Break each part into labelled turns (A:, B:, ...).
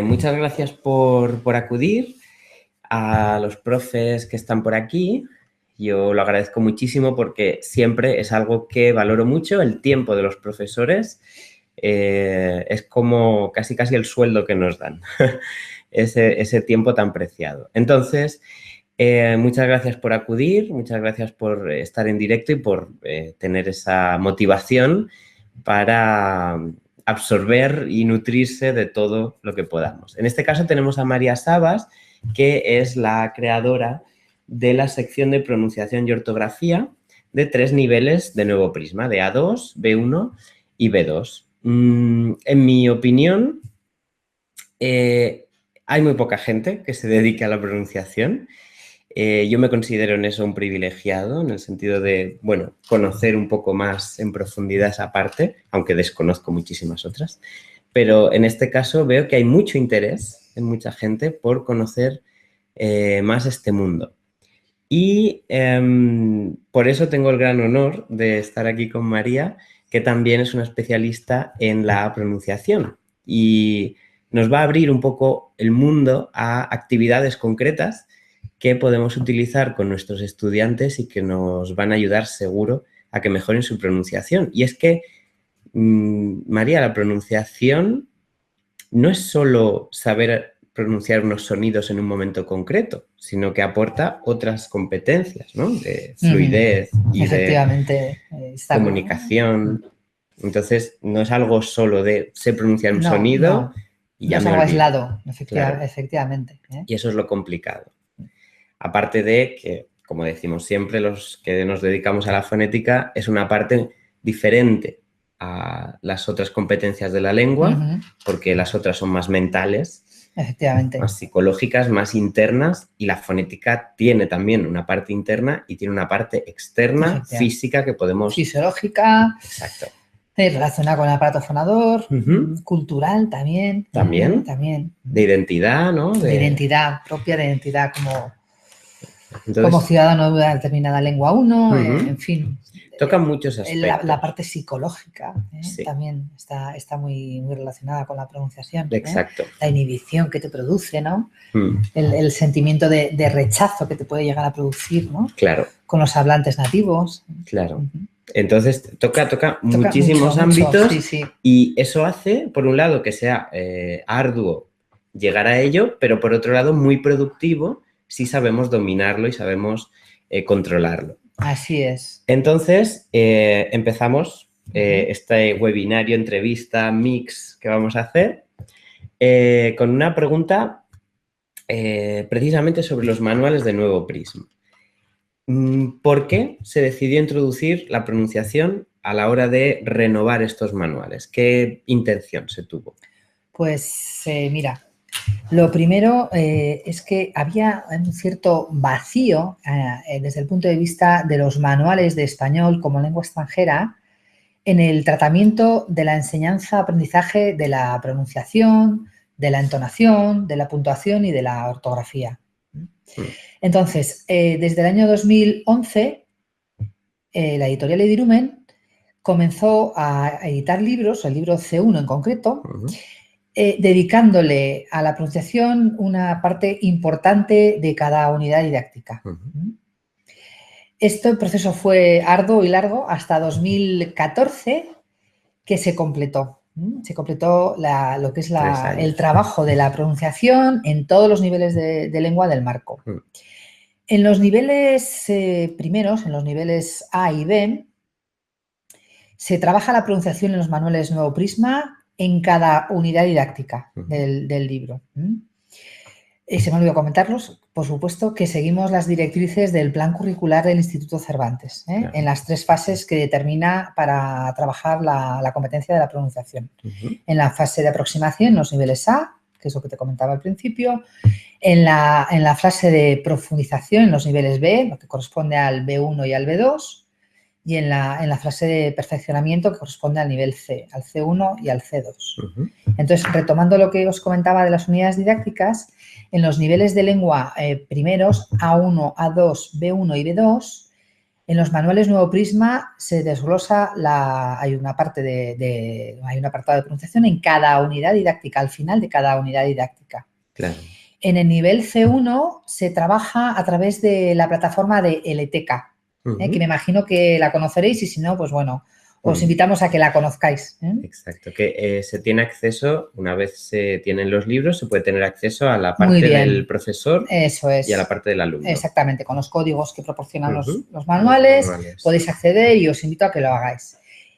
A: Muchas gracias por acudir, a los profes que están por aquí. Yo lo agradezco muchísimo porque siempre es algo que valoro mucho. El tiempo de los profesores es como casi el sueldo que nos dan, ese tiempo tan preciado. Entonces, muchas gracias por acudir, muchas gracias por estar en directo y por tener esa motivación para absorber y nutrirse de todo lo que podamos. En este caso tenemos a María Sabas, que es la creadora de la sección de pronunciación y ortografía de 3 niveles de Nuevo Prisma, de A2, B1 y B2. En mi opinión, hay muy poca gente que se dedique a la pronunciación. Yo me considero en eso un privilegiado, en el sentido de, bueno, conocer un poco más en profundidad esa parte, aunque desconozco muchísimas otras. Pero en este caso veo que hay mucho interés en mucha gente por conocer más este mundo. Y por eso tengo el gran honor de estar aquí con María, que también es una especialista en la pronunciación. Y nos va a abrir un poco el mundo a actividades concretas que podemos utilizar con nuestros estudiantes y que nos van a ayudar seguro a que mejoren su pronunciación. Y es que, María, la pronunciación no es solo saber pronunciar unos sonidos en un momento concreto, sino que aporta otras competencias, ¿no? De fluidez y
B: efectivamente,
A: de comunicación. Entonces, no es algo solo de sé pronunciar un sonido y ya
B: no es
A: me
B: algo
A: olvido.
B: aislado,
A: Claro.
B: efectivamente.
A: Y eso es lo complicado. Aparte de que, como decimos siempre, los que nos dedicamos a la fonética, es una parte diferente a las otras competencias de la lengua, porque las otras son más mentales,
B: efectivamente,
A: más psicológicas, más internas, y la fonética tiene también una parte interna y tiene una parte externa, física, que podemos...
B: Fisiológica.
A: Exacto.
B: Relacionada con el aparato fonador, cultural también.
A: También. De identidad, ¿no?
B: De identidad, propia de identidad como ciudadano de una determinada lengua en fin.
A: Tocan muchos aspectos.
B: La parte psicológica también está muy relacionada con la pronunciación.
A: Exacto.
B: La inhibición que te produce, ¿no? El sentimiento de rechazo que te puede llegar a producir, ¿no?
A: Claro.
B: Con los hablantes nativos.
A: Claro. Entonces, toca muchísimos ámbitos y eso hace, por un lado, que sea arduo llegar a ello, pero por otro lado, muy productivo si sabemos dominarlo y sabemos controlarlo.
B: Así es.
A: Entonces, empezamos este webinario, entrevista, mix que vamos a hacer con una pregunta precisamente sobre los manuales de Nuevo Prisma. ¿Por qué se decidió introducir la pronunciación a la hora de renovar estos manuales? ¿Qué intención se tuvo?
B: Pues mira, lo primero es que había un cierto vacío desde el punto de vista de los manuales de español como lengua extranjera en el tratamiento de la enseñanza-aprendizaje de la pronunciación, de la entonación, de la puntuación y de la ortografía. Entonces, desde el año 2011, la editorial Edirumen comenzó a editar libros, el libro C1 en concreto, dedicándole a la pronunciación una parte importante de cada unidad didáctica. El proceso fue arduo y largo hasta 2014, que se completó. Se completó lo que es el trabajo de la pronunciación en todos los niveles de lengua del marco. En los niveles primeros, en los niveles A y B, se trabaja la pronunciación en los manuales Nuevo Prisma en cada unidad didáctica del libro. Se me olvidó comentarlos, por supuesto, que seguimos las directrices del plan curricular del Instituto Cervantes, en las 3 fases que determina para trabajar la competencia de la pronunciación. En la fase de aproximación, en los niveles A, que es lo que te comentaba al principio, en la fase de profundización, en los niveles B, lo que corresponde al B1 y al B2, y en la fase de perfeccionamiento que corresponde al nivel C, al C1 y al C2. Entonces, retomando lo que os comentaba de las unidades didácticas, en los niveles de lengua primeros, A1, A2, B1 y B2, En los manuales Nuevo Prisma se desglosa, hay una parte hay un apartado de pronunciación en cada unidad didáctica, al final de cada unidad didáctica.
A: Claro.
B: En el nivel C1 se trabaja a través de la plataforma de LTK, que me imagino que la conoceréis y si no, pues bueno, os invitamos a que la conozcáis.
A: Exacto, que se tiene acceso, una vez se tienen los libros, se puede tener acceso a la parte del profesor.
B: Eso es.
A: Y a la parte del alumno.
B: Exactamente, con los códigos que proporcionan los manuales, podéis acceder y os invito a que lo hagáis.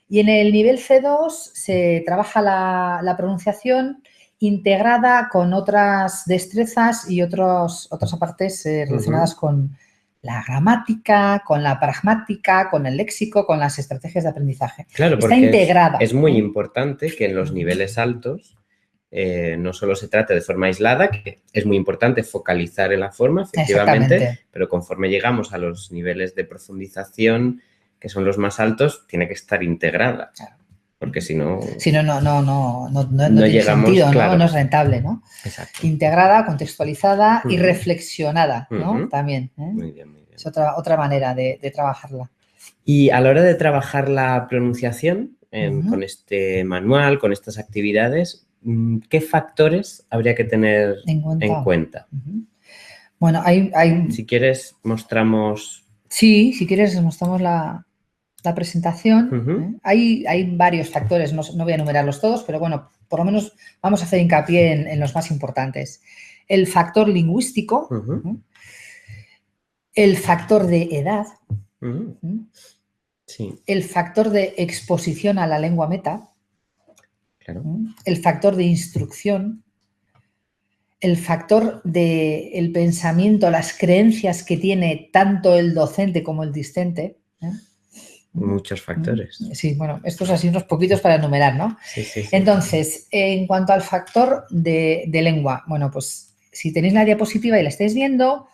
B: Y en el nivel C2 se trabaja la pronunciación integrada con otras destrezas y otras partes relacionadas con la gramática, con la pragmática, con el léxico, con las estrategias de aprendizaje.
A: Claro,
B: está integrada.
A: Es muy importante que en los niveles altos no solo se trate de forma aislada, que es muy importante focalizar en la forma, efectivamente, pero conforme llegamos a los niveles de profundización, que son los más altos, tiene que estar integrada. Claro. Porque si no...
B: Si no tiene
A: llegamos,
B: sentido,
A: claro.
B: No es rentable, ¿no?
A: Exacto.
B: Integrada, contextualizada y reflexionada, ¿no? También.
A: Muy bien, muy bien.
B: Es otra manera de trabajarla.
A: Y a la hora de trabajar la pronunciación, con este manual, con estas actividades, ¿qué factores habría que tener en cuenta?
B: Bueno, hay...
A: Si quieres, mostramos...
B: Sí, si quieres, mostramos la presentación. Hay varios factores, no voy a enumerarlos todos, pero bueno, por lo menos vamos a hacer hincapié en los más importantes. El factor lingüístico, el factor de edad,
A: sí.
B: El factor de exposición a la lengua meta,
A: claro.
B: El factor de instrucción, el factor del pensamiento, las creencias que tiene tanto el docente como el discente.
A: Muchos factores.
B: Sí, bueno, estos así unos poquitos para enumerar, ¿no?
A: Sí.
B: Entonces, en cuanto al factor de lengua, bueno, pues si tenéis la diapositiva y la estáis viendo,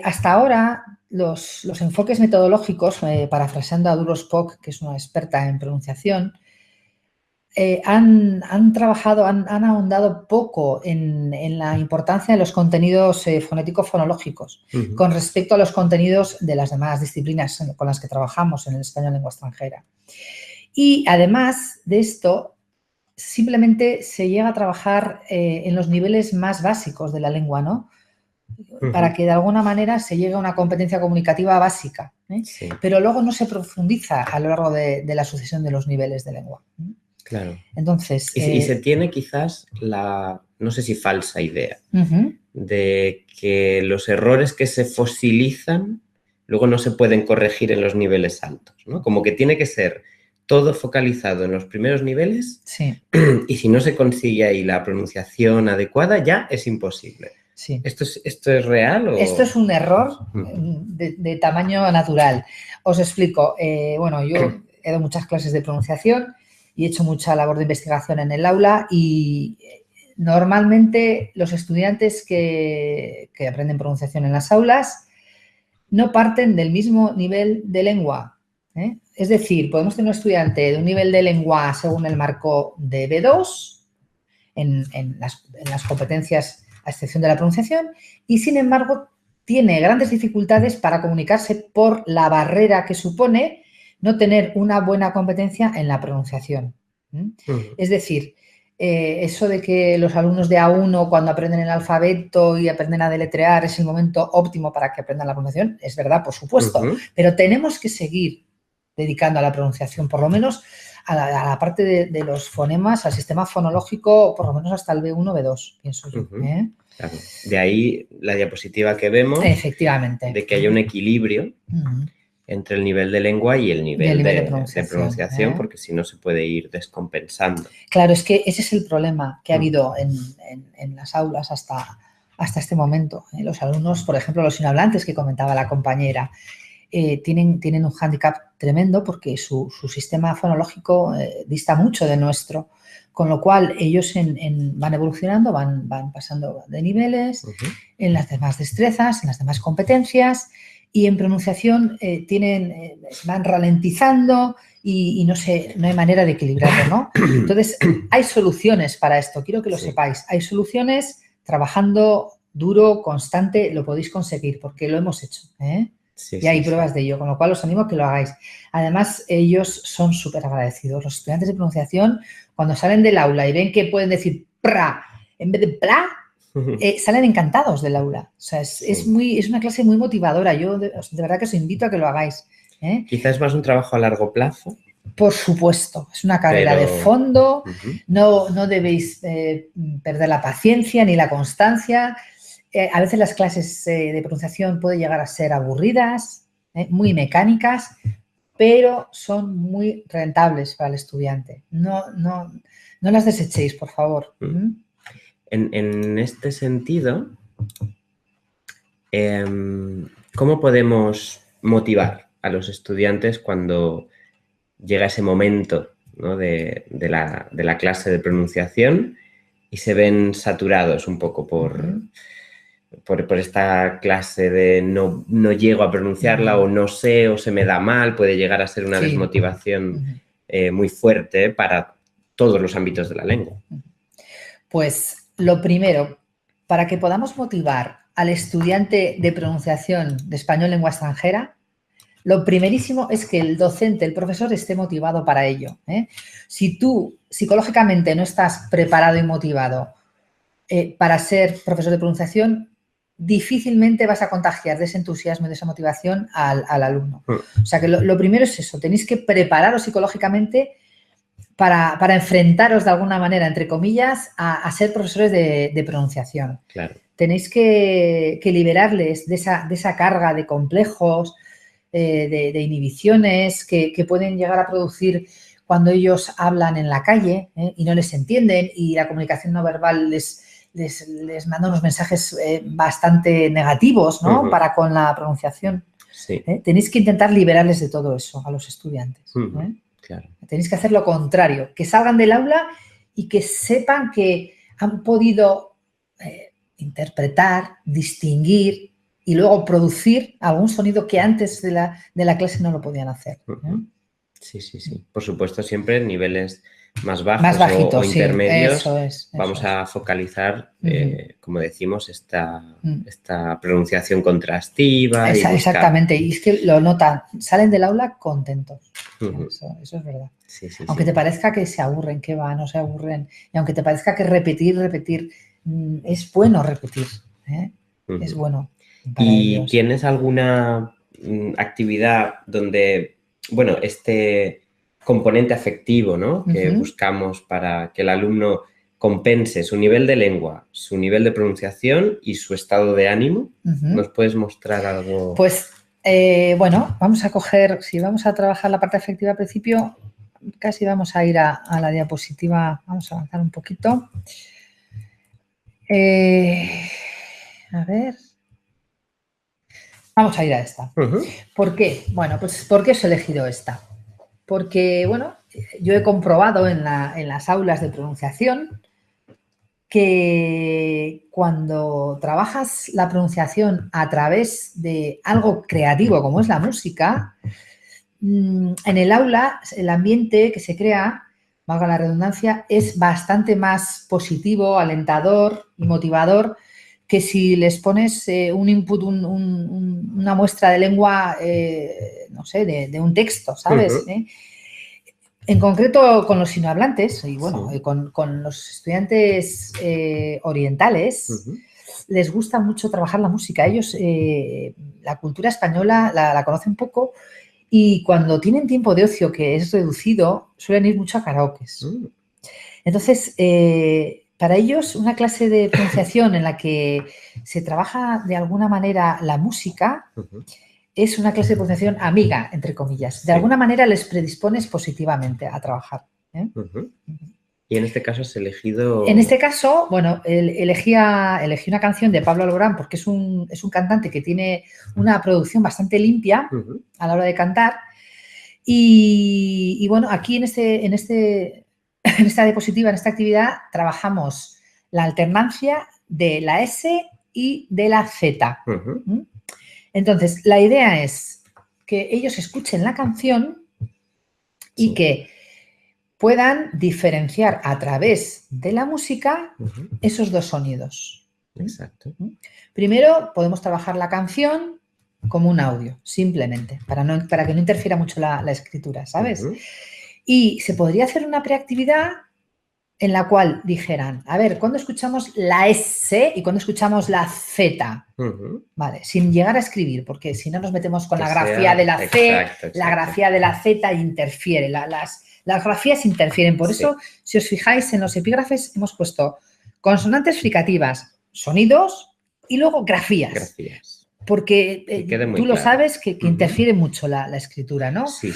B: hasta ahora los enfoques metodológicos, parafraseando a Duro Spock, que es una experta en pronunciación, han trabajado, han ahondado poco en la importancia de los contenidos fonético-fonológicos con respecto a los contenidos de las demás disciplinas con las que trabajamos en el español lengua extranjera. Y además de esto, simplemente se llega a trabajar en los niveles más básicos de la lengua, ¿no? Para que de alguna manera se llegue a una competencia comunicativa básica,
A: sí.
B: Pero luego no se profundiza a lo largo de la sucesión de los niveles de lengua.
A: Claro.
B: Entonces...
A: Y se tiene quizás no sé si falsa idea, de que los errores que se fosilizan luego no se pueden corregir en los niveles altos, ¿no? Como que tiene que ser todo focalizado en los primeros niveles y si no se consigue ahí la pronunciación adecuada ya es imposible.
B: Sí.
A: ¿Esto es real? ¿O?
B: Esto es un error de tamaño natural. Os explico. Bueno, yo he dado muchas clases de pronunciación y he hecho mucha labor de investigación en el aula y normalmente los estudiantes que aprenden pronunciación en las aulas no parten del mismo nivel de lengua. Es decir, podemos tener un estudiante de un nivel de lengua según el marco de B2 en las competencias a excepción de la pronunciación y, sin embargo, tiene grandes dificultades para comunicarse por la barrera que supone no tener una buena competencia en la pronunciación. Es decir, eso de que los alumnos de A1 cuando aprenden el alfabeto y aprenden a deletrear es el momento óptimo para que aprendan la pronunciación, es verdad, por supuesto, pero tenemos que seguir dedicando a la pronunciación, por lo menos a la parte de los fonemas, al sistema fonológico, por lo menos hasta el B1, B2, pienso yo.
A: Claro. De ahí la diapositiva que vemos.
B: Efectivamente.
A: De que haya un equilibrio entre el nivel de lengua y el nivel de pronunciación, porque si no se puede ir descompensando.
B: Claro, es que ese es el problema que ha habido en las aulas hasta este momento. Los alumnos, por ejemplo, los inhablantes que comentaba la compañera, tienen un hándicap tremendo porque su sistema fonológico dista mucho del nuestro, con lo cual ellos van evolucionando, van pasando de niveles en las demás destrezas, en las demás competencias y en pronunciación van ralentizando y no hay manera de equilibrarlo, ¿no? Entonces, hay soluciones para esto, quiero que lo sepáis. Hay soluciones, trabajando duro, constante, lo podéis conseguir porque lo hemos hecho,
A: Sí,
B: y hay
A: sí,
B: pruebas
A: sí.
B: de ello, con lo cual os animo a que lo hagáis. Además, ellos son súper agradecidos. Los estudiantes de pronunciación, cuando salen del aula y ven que pueden decir pra en vez de pla, salen encantados del aula. O sea, es una clase muy motivadora. Yo de verdad que os invito a que lo hagáis.
A: Quizás más un trabajo a largo plazo.
B: Por supuesto, es una carrera de fondo, no debéis perder la paciencia ni la constancia. A veces las clases de pronunciación pueden llegar a ser aburridas, muy mecánicas, pero son muy rentables para el estudiante. No las desechéis, por favor.
A: En este sentido, ¿cómo podemos motivar a los estudiantes cuando llega ese momento, ¿no? de la clase de pronunciación y se ven saturados un poco por esta clase de no llego a pronunciarla o no sé o se me da mal? Puede llegar a ser una desmotivación muy fuerte para todos los ámbitos de la lengua.
B: Pues lo primero, para que podamos motivar al estudiante de pronunciación de español lengua extranjera, lo primerísimo es que el docente, el profesor, esté motivado para ello. Si tú psicológicamente no estás preparado y motivado para ser profesor de pronunciación, difícilmente vas a contagiar de ese entusiasmo y de esa motivación al alumno. O sea que lo primero es eso, tenéis que prepararos psicológicamente para enfrentaros de alguna manera, entre comillas, a ser profesores de pronunciación.
A: Claro.
B: Tenéis que liberarles de esa carga de complejos, de inhibiciones que pueden llegar a producir cuando ellos hablan en la calle y no les entienden y la comunicación no verbal les manda unos mensajes bastante negativos, ¿no? Para con la pronunciación.
A: Sí.
B: Tenéis que intentar liberarles de todo eso a los estudiantes.
A: Claro.
B: Tenéis que hacer lo contrario, que salgan del aula y que sepan que han podido interpretar, distinguir y luego producir algún sonido que antes de la clase no lo podían hacer.
A: Sí, sí, sí. Por supuesto, siempre en niveles más bajos
B: más bajitos,
A: o intermedios.
B: Sí, eso
A: vamos a focalizar, como decimos, esta pronunciación contrastiva.
B: Exactamente, y es que lo notan, salen del aula contentos. Eso es verdad.
A: Sí, sí,
B: aunque te parezca que se aburren, que van o se aburren, y aunque te parezca que repetir, es bueno repetir. Es bueno.
A: ¿Y
B: ellos.
A: tienes alguna actividad donde, bueno, este componente afectivo, ¿no? que buscamos para que el alumno compense su nivel de lengua, su nivel de pronunciación y su estado de ánimo? ¿Nos puedes mostrar algo?
B: Pues, bueno, vamos a trabajar la parte afectiva al principio, casi vamos a ir a la diapositiva, vamos a avanzar un poquito. A ver. Vamos a ir a esta. ¿Por qué? Bueno, pues ¿por qué os he elegido esta? Porque, bueno, yo he comprobado en las aulas de pronunciación que cuando trabajas la pronunciación a través de algo creativo como es la música, en el aula el ambiente que se crea, valga la redundancia, es bastante más positivo, alentador y motivador que si les pones un input, una muestra de lengua, no sé, de un texto, ¿sabes? En concreto con los sinohablantes y bueno, con los estudiantes orientales, les gusta mucho trabajar la música. Ellos la cultura española la conocen poco y cuando tienen tiempo de ocio que es reducido, suelen ir mucho a karaokes. Entonces, para ellos una clase de pronunciación en la que se trabaja de alguna manera la música es una clase de pronunciación amiga, entre comillas. De alguna manera les predispones positivamente a trabajar.
A: Y en este caso has elegido...
B: En este caso, bueno, elegí una canción de Pablo Alborán porque es un cantante que tiene una producción bastante limpia a la hora de cantar. Y bueno, aquí en esta diapositiva, en esta actividad, trabajamos la alternancia de la S y de la Z. Entonces, la idea es que ellos escuchen la canción y que puedan diferenciar a través de la música esos dos sonidos.
A: Exacto.
B: Primero podemos trabajar la canción como un audio, simplemente, para que no interfiera mucho la escritura, ¿sabes? Y se podría hacer una preactividad en la cual dijeran, a ver, ¿cuándo escuchamos la S y cuándo escuchamos la Z? Vale, sin llegar a escribir, porque si no nos metemos con la grafía de la C, la grafía de la Z interfiere, las grafías interfieren. Por eso, si os fijáis en los epígrafes, hemos puesto consonantes fricativas, sonidos y luego grafías. Porque tú lo sabes que interfiere mucho la escritura, ¿no?
A: Sí.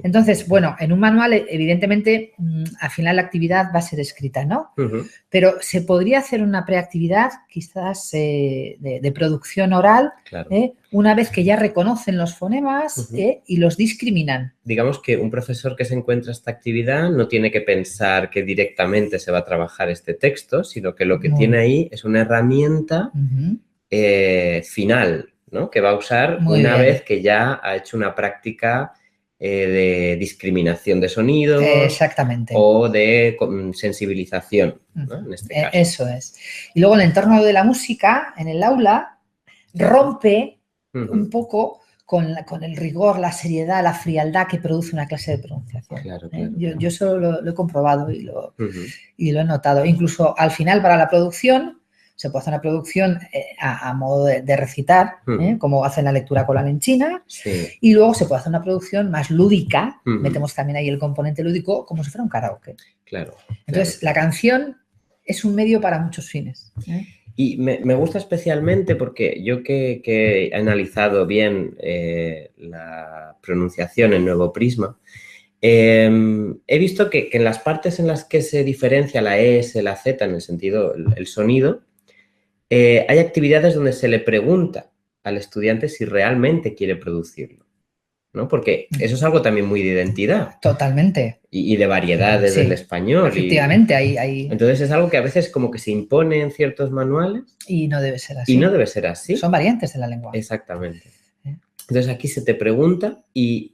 B: Entonces, bueno, en un manual, evidentemente, al final la actividad va a ser escrita, ¿no? Pero se podría hacer una preactividad, quizás de producción oral, una vez que ya reconocen los fonemas y los discriminan.
A: Digamos que un profesor que se encuentra esta actividad no tiene que pensar que directamente se va a trabajar este texto, sino que lo que tiene ahí es una herramienta final, ¿no? Que va a usar una vez que ya ha hecho una práctica de discriminación de sonidos.
B: Exactamente.
A: O de sensibilización, ¿no? En este caso.
B: Eso es. Y luego el entorno de la música en el aula rompe un poco con el rigor, la seriedad, la frialdad que produce una clase de pronunciación.
A: Claro.
B: Yo eso lo he comprobado y lo he notado. Incluso al final, para la producción, se puede hacer una producción a modo de recitar, como hacen la lectura coral en China, y luego se puede hacer una producción más lúdica, metemos también ahí el componente lúdico, como si fuera un karaoke.
A: Claro.
B: Entonces, la canción es un medio para muchos fines.
A: Y me gusta especialmente porque yo que he analizado bien la pronunciación en Nuevo Prisma, he visto que en las partes en las que se diferencia la S, la Z, en el sentido, el sonido, hay actividades donde se le pregunta al estudiante si realmente quiere producirlo, ¿no? Porque eso es algo también muy de identidad.
B: Totalmente.
A: Y de variedades del español.
B: Efectivamente.
A: Entonces es algo que a veces como que se impone en ciertos manuales.
B: Y no debe ser así. Son variantes de la lengua.
A: Exactamente. Entonces aquí se te pregunta,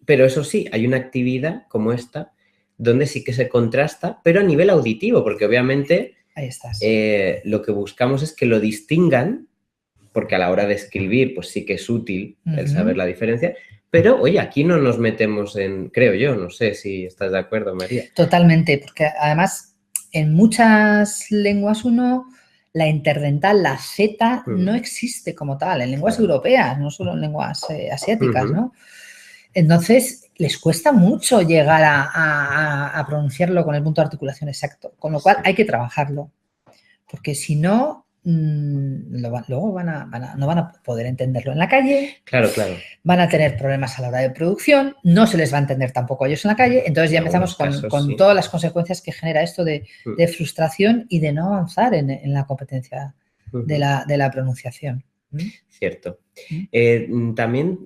A: pero eso sí, hay una actividad como esta donde sí que se contrasta, pero a nivel auditivo, porque obviamente...
B: Ahí estás.
A: Lo que buscamos es que lo distingan, porque a la hora de escribir, pues sí que es útil el saber la diferencia, pero, oye, aquí no nos metemos creo yo, no sé si estás de acuerdo, María.
B: Totalmente, porque además en muchas lenguas la interdental, la Z, no existe como tal, en lenguas europeas, no solo en lenguas asiáticas, ¿no? Entonces, les cuesta mucho llegar a pronunciarlo con el punto de articulación exacto, con lo cual hay que trabajarlo, porque si no, luego no van a poder entenderlo en la calle.
A: Claro.
B: Van a tener problemas a la hora de producción, no se les va a entender tampoco a ellos en la calle, entonces ya empezamos con todas las consecuencias que genera esto de frustración y de no avanzar en la competencia de la pronunciación.
A: Cierto. También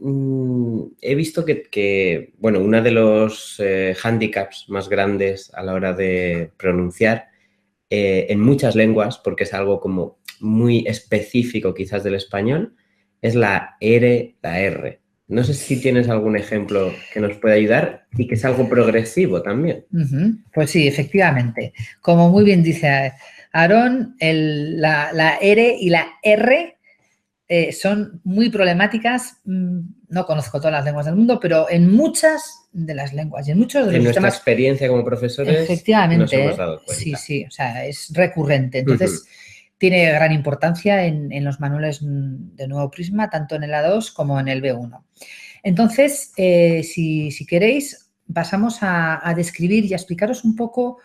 A: he visto que bueno, uno de los hándicaps más grandes a la hora de pronunciar en muchas lenguas, porque es algo como muy específico quizás del español, es la R, la R. No sé si tienes algún ejemplo que nos pueda ayudar y que es algo progresivo también.
B: Pues sí, efectivamente. Como muy bien dice Aarón, la R y la R son muy problemáticas. No conozco todas las lenguas del mundo, pero en muchas de las lenguas y en muchos de los
A: nuestra experiencia como profesores,
B: efectivamente,
A: nos hemos dado cuenta.
B: Sí, o sea, es recurrente. Entonces, tiene gran importancia en los manuales de Nuevo Prisma, tanto en el A2 como en el B1. Entonces, si queréis, pasamos a describir y a explicaros un poco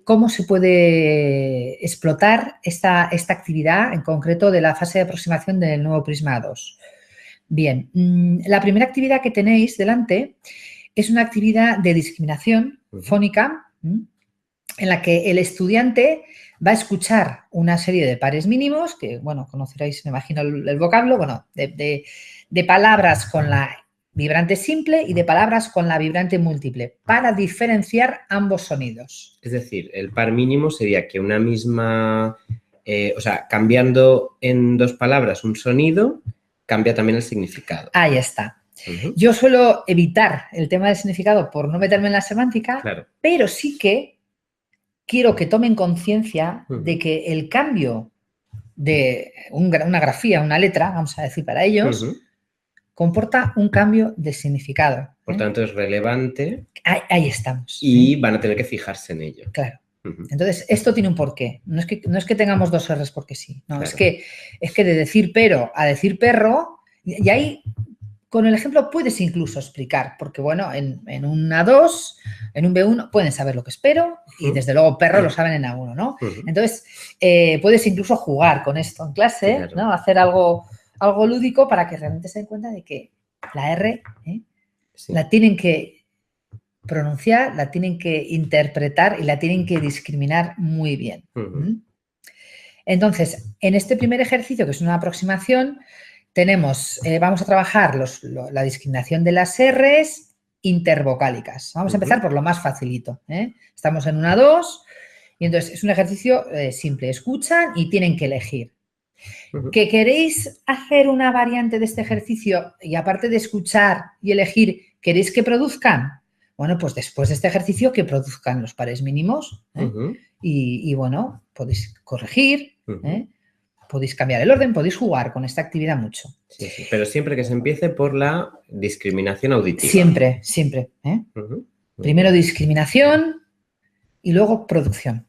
B: cómo se puede explotar esta actividad, en concreto de la fase de aproximación del Nuevo Prisma A2. Bien, la primera actividad que tenéis delante es una actividad de discriminación fónica en la que el estudiante va a escuchar una serie de pares mínimos, que, bueno, conoceréis, me imagino, el vocablo, bueno, de palabras con la vibrante simple y de palabras con la vibrante múltiple, para diferenciar ambos sonidos.
A: Es decir, el par mínimo sería que una misma, o sea, cambiando en dos palabras un sonido, cambia también el significado.
B: Ahí está. Yo suelo evitar el tema del significado por no meterme en la semántica, pero sí que quiero que tomen conciencia de que el cambio de una grafía, una letra, vamos a decir para ellos, comporta un cambio de significado.
A: Por tanto, es relevante.
B: Ahí estamos.
A: Y van a tener que fijarse en ello.
B: Claro. Entonces, esto tiene un porqué. No es que tengamos dos R's porque sí. No, claro. es que de decir pero a decir perro, y ahí con el ejemplo puedes incluso explicar, porque bueno, en un A2, en un B1 pueden saber lo que es pero y desde luego perro lo saben en A1, ¿no? Entonces, puedes incluso jugar con esto en clase, claro. ¿no? Hacer algo lúdico para que realmente se den cuenta de que la R la tienen que pronunciar, la tienen que interpretar y la tienen que discriminar muy bien. Entonces, en este primer ejercicio, que es una aproximación, tenemos, vamos a trabajar la discriminación de las R's intervocálicas. Vamos a empezar por lo más facilito. Estamos en una 2 y entonces es un ejercicio simple. Escuchan y tienen que elegir. ¿Que queréis hacer una variante de este ejercicio y aparte de escuchar y elegir, queréis que produzcan? Bueno, pues después de este ejercicio que produzcan los pares mínimos y bueno, podéis corregir, podéis cambiar el orden, podéis jugar con esta actividad mucho.
A: Sí, sí, pero siempre que se empiece por la discriminación auditiva.
B: Siempre, siempre. Primero discriminación y luego producción.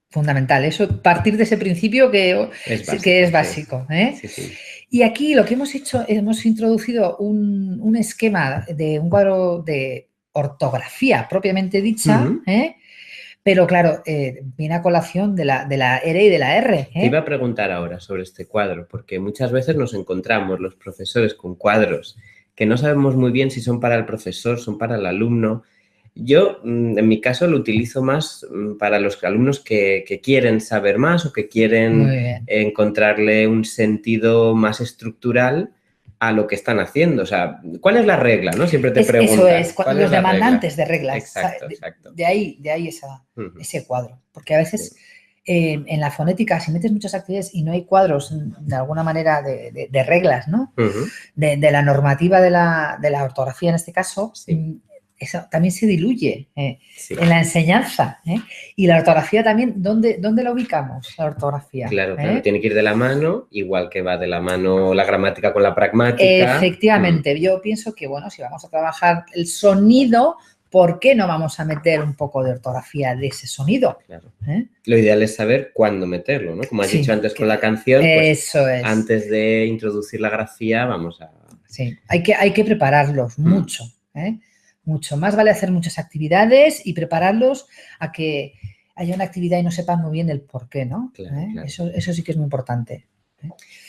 B: Fundamental, eso, partir de ese principio que es básico.
A: Sí, sí.
B: Y aquí lo que hemos hecho, hemos introducido un esquema de un cuadro de ortografía propiamente dicha, pero claro, viene a colación de la R y de la R.
A: Te iba a preguntar ahora sobre este cuadro, porque muchas veces nos encontramos los profesores con cuadros que no sabemos muy bien si son para el profesor, son para el alumno. Yo, en mi caso, lo utilizo más para los alumnos que quieren saber más o que quieren encontrarle un sentido más estructural a lo que están haciendo. O sea, ¿cuál es la regla? ¿No? Siempre te preguntan.
B: Eso es, los demandantes de reglas.
A: Exacto, exacto.
B: De ahí ese cuadro. Porque a veces en la fonética, si metes muchas actividades y no hay cuadros de alguna manera de reglas, ¿no? De la normativa de la ortografía en este caso, eso también se diluye en la enseñanza. Y la ortografía también, ¿dónde la ubicamos, la ortografía?
A: Claro, tiene que ir de la mano, igual que va de la mano la gramática con la pragmática.
B: Efectivamente, yo pienso que, bueno, si vamos a trabajar el sonido, ¿por qué no vamos a meter un poco de ortografía de ese sonido?
A: Claro. Lo ideal es saber cuándo meterlo, ¿no? Como has dicho antes con la canción, pues eso es. Antes de introducir la grafía vamos a...
B: Sí, hay que prepararlos mucho, mucho. Más vale hacer muchas actividades y prepararlos a que haya una actividad y no sepan muy bien el por qué, ¿no?
A: Claro, claro.
B: Eso sí que es muy importante.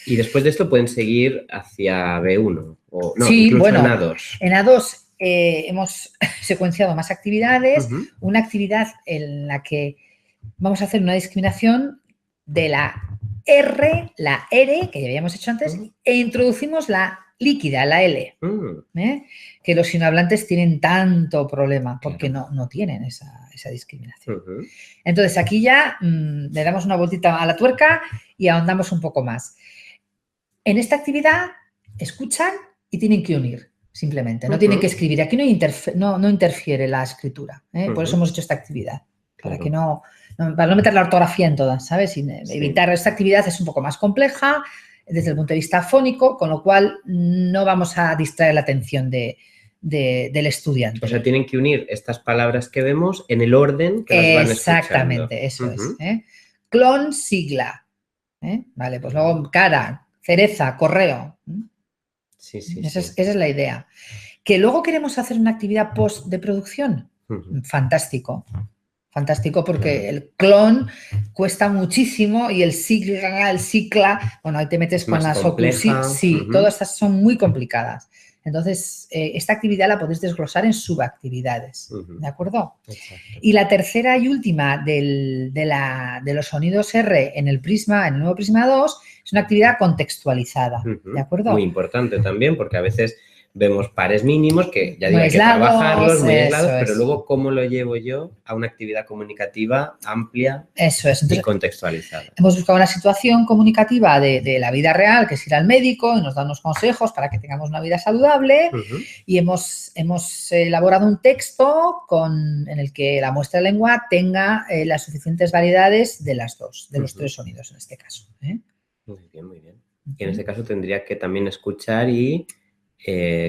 A: Y después de esto pueden seguir hacia B1 o no,
B: sí,
A: incluso
B: bueno,
A: en A2.
B: En A2 hemos secuenciado más actividades, una actividad en la que vamos a hacer una discriminación de la R, que ya habíamos hecho antes, e introducimos la líquida, la L, que los sinohablantes tienen tanto problema porque no tienen esa discriminación. Entonces, aquí ya le damos una vueltita a la tuerca y ahondamos un poco más. En esta actividad, escuchan y tienen que unir, simplemente. No tienen que escribir. Aquí no interfiere la escritura. Por eso hemos hecho esta actividad. Para que para no meter la ortografía en todas, ¿sabes? Evitar esta actividad es un poco más compleja desde el punto de vista fónico, con lo cual no vamos a distraer la atención del estudiante.
A: O sea, tienen que unir estas palabras que vemos en el orden que las van escuchando.
B: Exactamente, eso es. Clon, sigla. Vale, pues luego cara, cereza, correo.
A: Sí, sí,
B: esa es la idea. ¿Que luego queremos hacer una actividad post de producción? Fantástico. Fantástico porque el clon cuesta muchísimo y el cicla, bueno, ahí te metes con las oclusivas. Sí, todas estas son muy complicadas. Entonces, esta actividad la podéis desglosar en subactividades, ¿de acuerdo?
A: Exacto.
B: Y la tercera y última de los sonidos R en el nuevo Prisma 2, es una actividad contextualizada, ¿de acuerdo?
A: Muy importante también porque a veces vemos pares mínimos que ya digo, hay que trabajarlos muy aislados, pero luego cómo lo llevo yo a una actividad comunicativa amplia y contextualizada.
B: Hemos buscado una situación comunicativa de la vida real, que es ir al médico y nos dan unos consejos para que tengamos una vida saludable y hemos elaborado un texto en el que la muestra de lengua tenga las suficientes variedades de las dos, de los tres sonidos en este caso.
A: Muy bien, muy bien. Y en este caso tendría que también escuchar y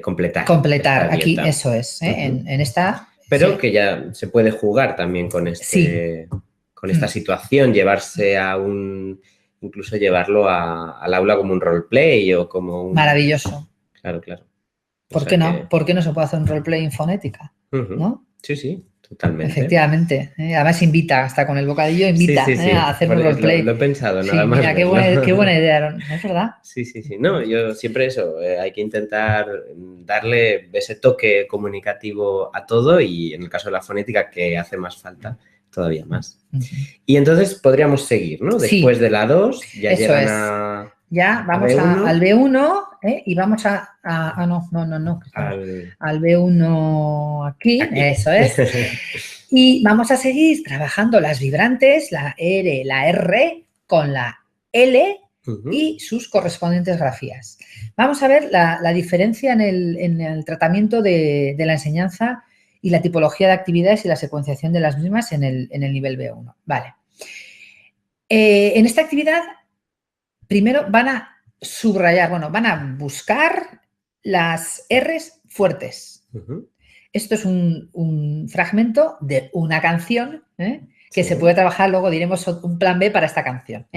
A: completar.
B: Completar, aquí eso es, en esta...
A: Pero que ya se puede jugar también con con esta situación, llevarse incluso llevarlo al aula como un roleplay o como un...
B: Maravilloso.
A: Claro, claro.
B: ¿Por qué no? ¿Por qué no se puede hacer un roleplay en fonética? ¿No?
A: Sí, sí, totalmente.
B: Efectivamente. Además invita, hasta con el bocadillo invita a hacer un roleplay.
A: Lo he pensado, nada más.
B: Mira, qué buena idea, ¿no es verdad?
A: Sí. No, yo siempre eso, hay que intentar darle ese toque comunicativo a todo y en el caso de la fonética que hace más falta, todavía más. Y entonces podríamos seguir, ¿no? Después de la 2 ya llegan a...
B: Ya vamos al B1 y vamos no. Al B1 aquí, eso es. Y vamos a seguir trabajando las vibrantes, la R, la R con la L y sus correspondientes grafías. Vamos a ver la diferencia en el tratamiento de la enseñanza y la tipología de actividades y la secuenciación de las mismas en el nivel B1. Vale. En esta actividad, primero van a subrayar, van a buscar las R's fuertes. Esto es un fragmento de una canción que se puede trabajar, luego diremos un plan B para esta canción.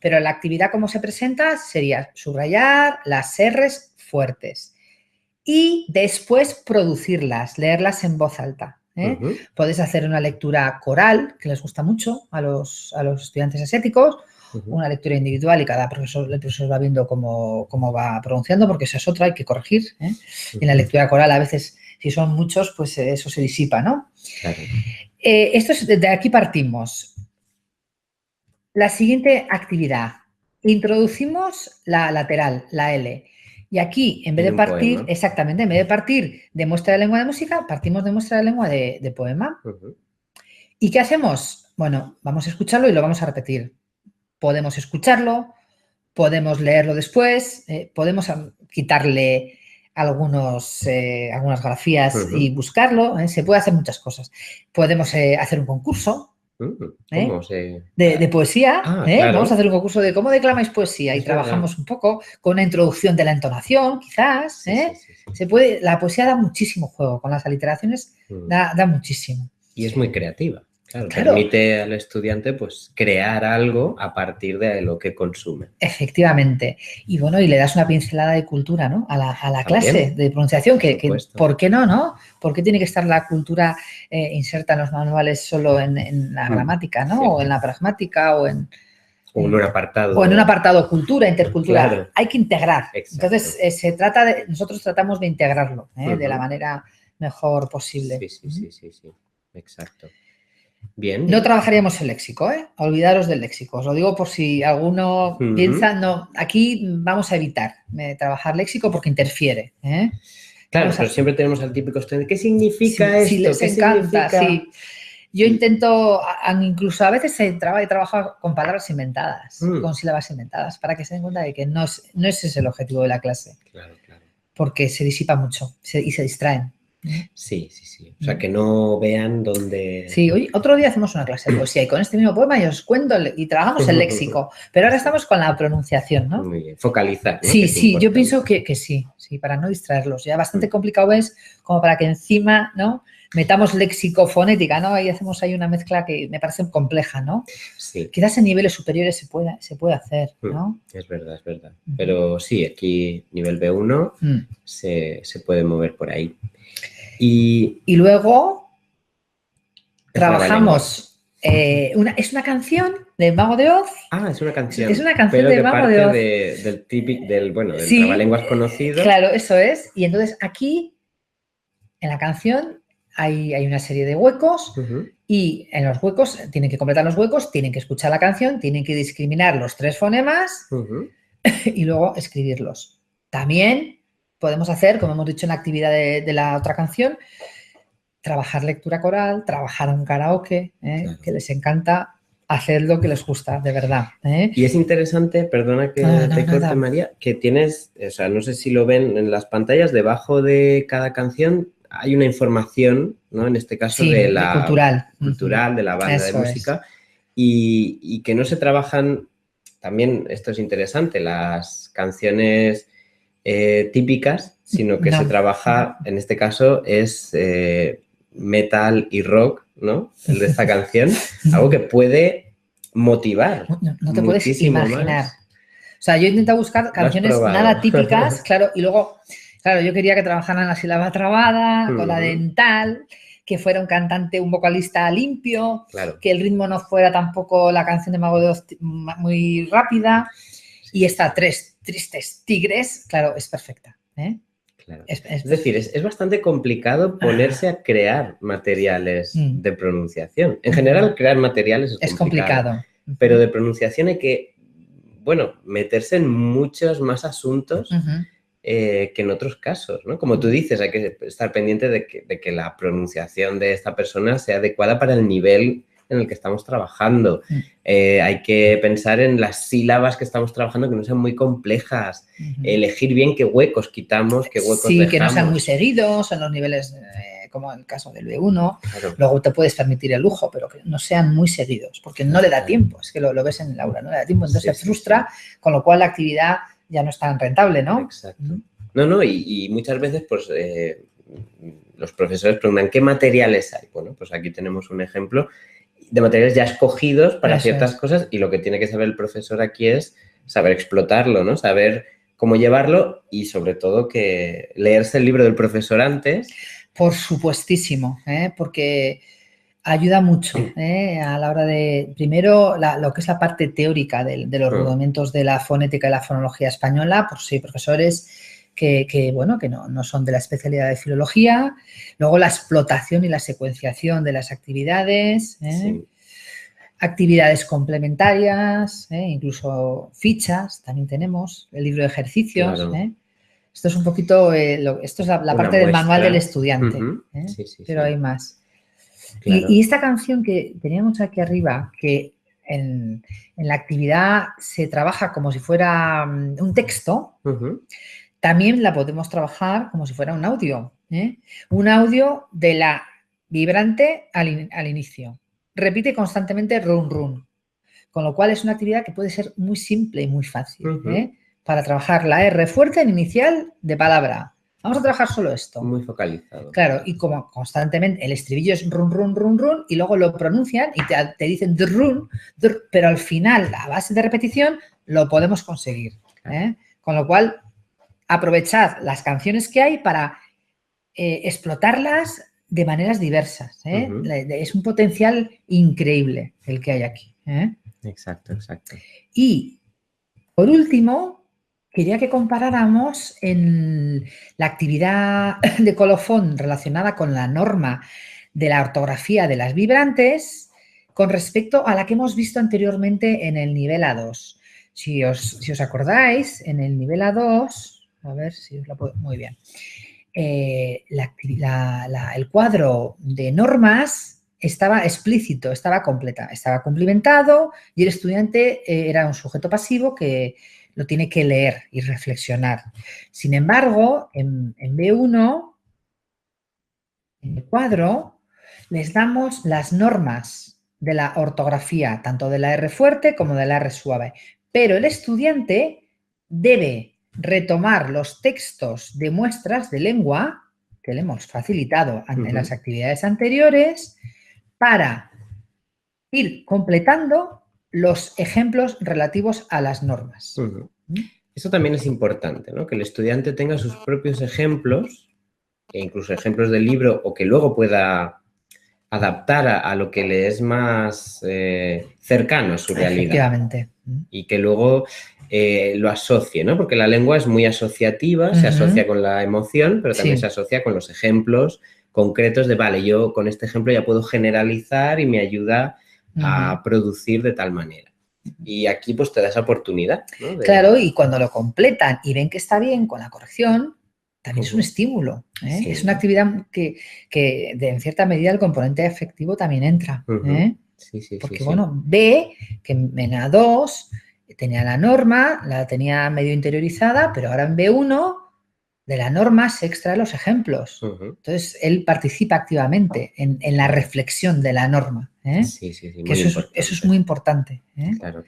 B: Pero la actividad como se presenta sería subrayar las R's fuertes y después producirlas, leerlas en voz alta. Podéis hacer una lectura coral, que les gusta mucho a los estudiantes asiáticos, una lectura individual y cada profesor, el profesor va viendo cómo va pronunciando, porque esa es otra, hay que corregir. En la lectura coral a veces, si son muchos, pues eso se disipa, ¿no?
A: Claro.
B: Esto es, de aquí partimos. La siguiente actividad. Introducimos la lateral, la L. Y aquí, en vez de partir, poema. Exactamente, en vez de partir de muestra de lengua de música, partimos de muestra de lengua de poema. ¿Y qué hacemos? Bueno, vamos a escucharlo y lo vamos a repetir. Podemos escucharlo, podemos leerlo después, podemos quitarle algunas grafías y buscarlo. Se puede hacer muchas cosas. Podemos hacer un concurso de poesía. Claro. Vamos a hacer un concurso de cómo declamáis poesía y trabajamos un poco con una introducción de la entonación, quizás. Sí. Se puede, la poesía da muchísimo juego, con las aliteraciones da muchísimo.
A: Y es muy creativa. Claro, permite al estudiante pues crear algo a partir de lo que consume.
B: Efectivamente. Y bueno, y le das una pincelada de cultura, ¿no? A la clase de pronunciación, que ¿por qué no? ¿Por qué tiene que estar la cultura inserta en los manuales solo en la gramática, ¿no? Sí. O en la pragmática o en
A: un apartado.
B: O en un apartado cultura, intercultural. Claro. Hay que integrar.
A: Exacto.
B: Entonces, nosotros tratamos de integrarlo de la manera mejor posible.
A: Sí. Exacto. Bien.
B: No trabajaríamos el léxico, olvidaros del léxico. Os lo digo por si alguno piensa, no, aquí vamos a evitar trabajar léxico porque interfiere.
A: Claro, pero siempre tenemos al típico estudiante. ¿Qué significa esto?
B: Sí, les encanta, sí. Yo intento, incluso a veces he trabajado con palabras inventadas, con sílabas inventadas, para que se den cuenta de que no es ese el objetivo de la clase.
A: Claro.
B: Porque se disipa mucho y se distraen.
A: Sí. O sea, que no vean dónde...
B: Sí, hoy, otro día hacemos una clase de poesía y con este mismo poema yo os cuento y trabajamos el léxico, pero ahora estamos con la pronunciación, ¿no?
A: Muy bien, focalizar, ¿no?
B: Sí, yo pienso que sí, para no distraerlos. Ya bastante complicado es como para que encima, ¿no? Metamos léxico, fonética, ¿no? Ahí hacemos ahí una mezcla que me parece compleja, ¿no?
A: Sí.
B: Quizás en niveles superiores se puede hacer, ¿no?
A: Es verdad. Pero sí, aquí nivel B1 se puede mover por ahí. Y
B: luego trabajamos, es una canción de Mago de Oz.
A: Es una canción.
B: Es una canción de Mago de Oz.
A: Del típico, del trabalenguas conocido.
B: Claro, eso es. Y entonces aquí, en la canción, hay una serie de huecos y en los huecos, tienen que completar los huecos, tienen que escuchar la canción, tienen que discriminar los 3 fonemas y luego escribirlos. También podemos hacer, como hemos dicho en la actividad de la otra canción, trabajar lectura coral, trabajar un karaoke, claro. Que les encanta hacer lo que les gusta, de verdad.
A: Y es interesante, perdona que te corte, María, que tienes, o sea, no sé si lo ven en las pantallas, debajo de cada canción hay una información, ¿no? En este caso de la cultural, de la banda de música, y que no se trabajan, también esto es interesante, las canciones típicas sino que se trabaja, en este caso, es metal y rock, ¿no? El de esta canción, algo que puede motivar.
B: No te puedes imaginar.
A: Más.
B: O sea, yo he intentado buscar canciones nada típicas, claro, y luego, claro, yo quería que trabajaran la sílaba trabada, con la dental, que fuera un cantante, un vocalista limpio, que el ritmo no fuera tampoco la canción de Mago de Oz muy rápida. Y esta Tres Tristes Tigres, claro, es perfecta.
A: Claro. Es decir, es bastante complicado ponerse a crear materiales de pronunciación. En general, crear materiales es complicado. Pero de pronunciación hay que, bueno, meterse en muchos más asuntos que en otros casos, ¿no? Como tú dices, hay que estar pendiente de que la pronunciación de esta persona sea adecuada para el nivel en el que estamos trabajando. Hay que pensar en las sílabas que estamos trabajando que no sean muy complejas. Elegir bien qué huecos quitamos, qué huecos dejamos.
B: Que no sean muy seguidos en los niveles, como en el caso del B1. Claro. Luego te puedes permitir el lujo, pero que no sean muy seguidos, porque no le da tiempo. Es que lo ves en el aula, no le da tiempo. Entonces se frustra, con lo cual la actividad ya no es tan rentable, ¿no?
A: Exacto. No, y muchas veces, pues, los profesores preguntan, ¿qué materiales hay? Bueno, pues aquí tenemos un ejemplo de materiales ya escogidos para ciertas cosas, y lo que tiene que saber el profesor aquí es saber explotarlo, ¿no? Saber cómo llevarlo y, sobre todo, que leerse el libro del profesor antes.
B: Por supuestísimo, porque ayuda mucho a la hora de, primero, lo que es la parte teórica de los rudimentos de la fonética y la fonología española, por si hay profesores que no son de la especialidad de filología. Luego la explotación y la secuenciación de las actividades, actividades complementarias, incluso fichas, también tenemos, el libro de ejercicios. Claro. Esto es un poquito, esto es la parte del manual del estudiante, pero hay más. Claro. Y esta canción que teníamos aquí arriba, que en la actividad se trabaja como si fuera un texto, también la podemos trabajar como si fuera un audio. Un audio de la vibrante al inicio. Repite constantemente run, run. Con lo cual es una actividad que puede ser muy simple y muy fácil. Para trabajar la R fuerte en inicial de palabra. Vamos a trabajar solo esto.
A: Muy focalizado.
B: Claro, y como constantemente el estribillo es run, run, run, run, y luego lo pronuncian y te dicen drun, pero al final, a base de repetición, lo podemos conseguir. Con lo cual, aprovechad las canciones que hay para explotarlas de maneras diversas. Es un potencial increíble el que hay aquí.
A: Exacto.
B: Y, por último, quería que comparáramos en la actividad de colofón relacionada con la norma de la ortografía de las vibrantes con respecto a la que hemos visto anteriormente en el nivel A2. Si os acordáis, en el nivel A2, a ver si os lo puedo... Muy bien. El cuadro de normas estaba explícito, estaba completa, estaba cumplimentado y el estudiante era un sujeto pasivo que lo tiene que leer y reflexionar. Sin embargo, en B1, en el cuadro, les damos las normas de la ortografía, tanto de la R fuerte como de la R suave. Pero el estudiante debe retomar los textos de muestras de lengua que le hemos facilitado en las actividades anteriores para ir completando los ejemplos relativos a las normas.
A: Eso también es importante, ¿no? Que el estudiante tenga sus propios ejemplos, e incluso ejemplos del libro, o que luego pueda adaptar a lo que le es más cercano a su realidad.
B: Efectivamente.
A: Y que luego lo asocie, ¿no? Porque la lengua es muy asociativa, se asocia con la emoción, pero también se asocia con los ejemplos concretos de, vale, yo con este ejemplo ya puedo generalizar y me ayuda a producir de tal manera. Y aquí pues te da esa oportunidad, ¿no?
B: Claro, y cuando lo completan y ven que está bien con la corrección, también es un estímulo. Sí. Es una actividad que en cierta medida el componente afectivo también entra. Porque, bueno, ve que en A2 tenía la norma, la tenía medio interiorizada, pero ahora en B1 de la norma se extraen los ejemplos. Entonces, él participa activamente en la reflexión de la norma. Que eso es muy importante.
A: Claro.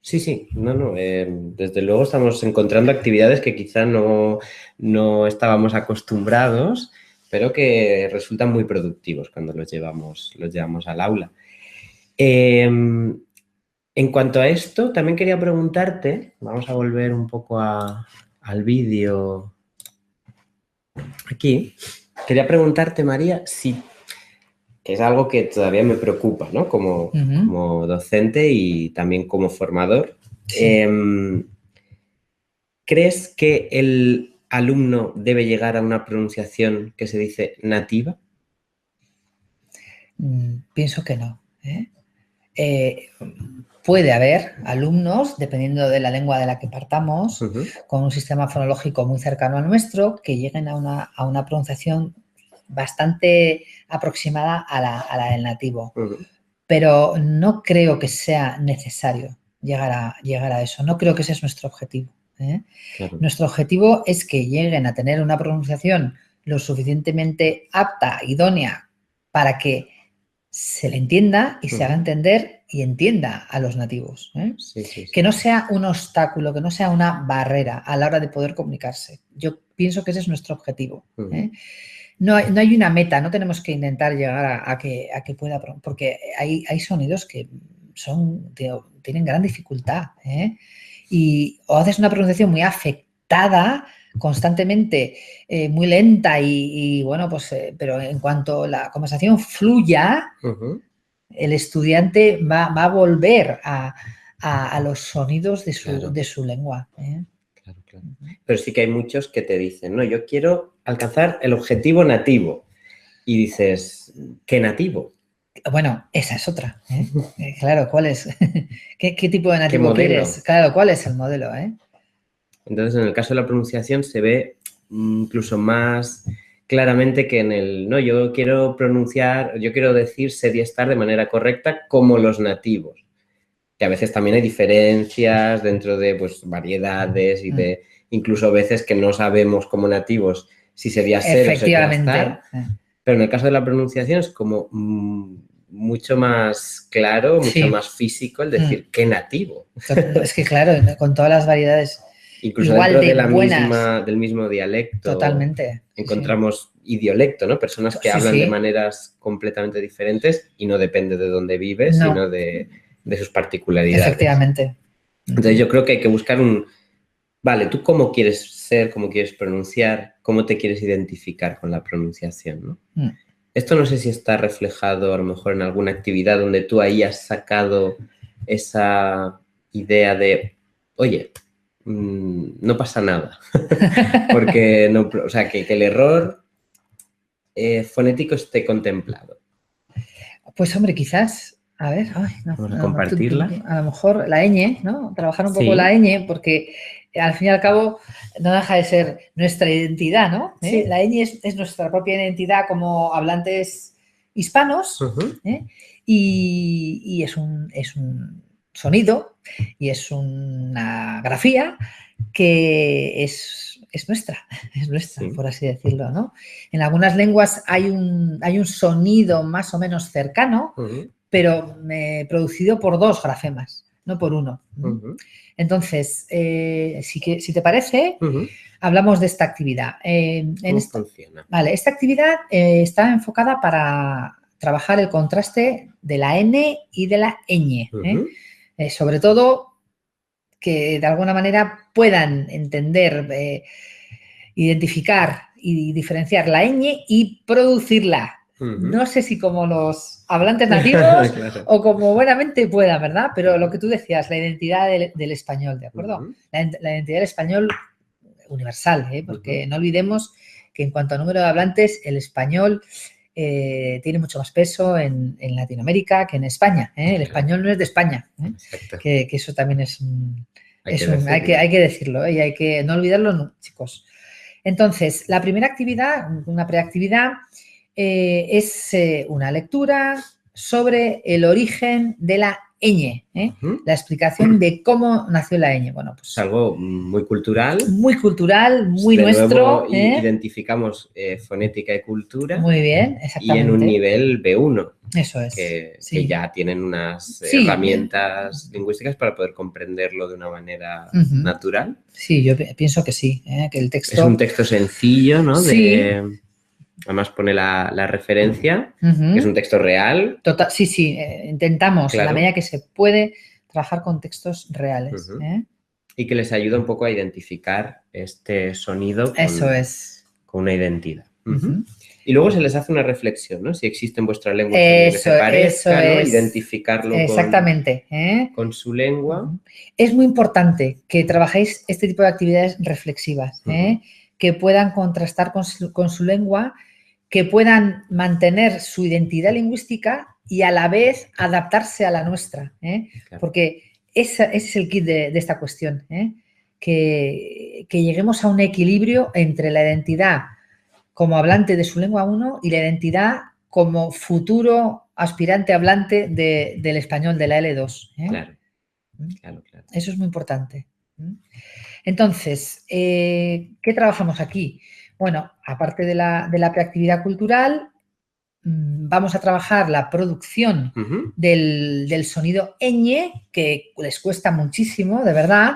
A: Sí, sí, desde luego estamos encontrando actividades que quizá no estábamos acostumbrados, pero que resultan muy productivos cuando los llevamos al aula. En cuanto a esto, también quería preguntarte, vamos a volver un poco al vídeo aquí. Quería preguntarte, María, que es algo que todavía me preocupa, ¿no? Como docente y también como formador. Sí. ¿Crees que el alumno debe llegar a una pronunciación que se dice nativa?
B: Pienso que no. Puede haber alumnos, dependiendo de la lengua de la que partamos, con un sistema fonológico muy cercano al nuestro, que lleguen a una pronunciación bastante aproximada a la del nativo. Pero no creo que sea necesario llegar a eso. No creo que ese es nuestro objetivo. Claro. Nuestro objetivo es que lleguen a tener una pronunciación lo suficientemente apta, idónea, para que se le entienda y se haga entender y entienda a los nativos. Sí, sí, sí. Que no sea un obstáculo, que no sea una barrera a la hora de poder comunicarse. Yo pienso que ese es nuestro objetivo. No hay una meta, no tenemos que intentar llegar a que pueda, porque hay sonidos que tienen gran dificultad. O haces una pronunciación muy afectada constantemente, muy lenta y bueno, pues, pero en cuanto la conversación fluya, el estudiante va a volver a los sonidos de su lengua.
A: Claro, claro. Pero sí que hay muchos que te dicen, no, yo quiero alcanzar el objetivo nativo. Y dices, ¿qué nativo?
B: Bueno, esa es otra. Claro, ¿cuál es? ¿Qué tipo de nativo quieres? Claro, ¿cuál es el modelo?
A: Entonces, en el caso de la pronunciación se ve incluso más claramente que en el, no, yo quiero decir ser y estar de manera correcta como los nativos. Que a veces también hay diferencias dentro de pues, variedades y de incluso veces que no sabemos como nativos si sería ser o sería estar. Pero en el caso de la pronunciación es como mucho más claro, mucho más físico el decir qué nativo.
B: Es que claro, con todas las variedades
A: incluso igual dentro de del mismo dialecto.
B: Totalmente.
A: Encontramos idiolecto, ¿no? Personas que hablan de maneras completamente diferentes y no depende de dónde vives, sino de sus particularidades.
B: Efectivamente.
A: Entonces yo creo que hay que buscar vale, ¿tú cómo quieres ser, cómo quieres pronunciar, cómo te quieres identificar con la pronunciación, ¿no? Esto no sé si está reflejado a lo mejor en alguna actividad donde tú ahí has sacado esa idea de, oye, no pasa nada, porque no, o sea, que el error fonético esté contemplado.
B: Pues hombre, quizás... A ver,
A: vamos a compartirla.
B: A lo mejor la ñ, ¿no? Trabajar un poco la ñ, porque al fin y al cabo no deja de ser nuestra identidad, ¿no? Sí. La ñ es nuestra propia identidad como hablantes hispanos y es un sonido y es una grafía que es nuestra, sí. Por así decirlo, ¿no? En algunas lenguas hay un sonido más o menos cercano, pero producido por dos grafemas, no por uno. Entonces, si te parece, hablamos de esta actividad.
A: ¿Cómo funciona?
B: Vale, esta actividad está enfocada para trabajar el contraste de la N y de la ñ. Sobre todo, que de alguna manera puedan entender, identificar y diferenciar la ñ y producirla. No sé si como los hablantes nativos claro. O como buenamente puedan, ¿verdad? Pero lo que tú decías, la identidad del español, ¿de acuerdo? La identidad del español universal, porque no olvidemos que en cuanto a número de hablantes, el español tiene mucho más peso en Latinoamérica que en España. El español no es de España, que eso también hay que decirlo y hay que no olvidarlo, chicos. Entonces, la primera actividad, una preactividad, es una lectura sobre el origen de la ñ, la explicación de cómo nació la ñ. Bueno, pues
A: es algo muy cultural.
B: Muy cultural, muy de nuestro.
A: Nuevo, identificamos fonética y cultura.
B: Muy bien, exactamente.
A: Y en un nivel B1.
B: Eso es.
A: Que
B: Sí.
A: ya tienen unas
B: Sí.
A: herramientas lingüísticas para poder comprenderlo de una manera natural.
B: Sí, yo pienso que sí, que el texto...
A: Es un texto sencillo, ¿no?
B: Sí.
A: Además pone la referencia, que es un texto real.
B: Total, sí, sí, intentamos en la medida que se puede trabajar con textos reales.
A: Y que les ayuda un poco a identificar este sonido con una identidad. Y luego se les hace una reflexión, ¿no? Si existe en vuestra lengua un sonido que se parezca, ¿no? Identificarlo con su lengua.
B: Es muy importante que trabajéis este tipo de actividades reflexivas, que puedan contrastar con su lengua, que puedan mantener su identidad lingüística y a la vez adaptarse a la nuestra, claro. Porque ese es el kit de esta cuestión, que lleguemos a un equilibrio entre la identidad como hablante de su lengua 1 y la identidad como futuro aspirante hablante del español, de la L2.
A: Claro.
B: Eso es muy importante. Entonces, ¿qué trabajamos aquí? Bueno, aparte de la preactividad cultural, vamos a trabajar la producción del sonido ñ, que les cuesta muchísimo, de verdad,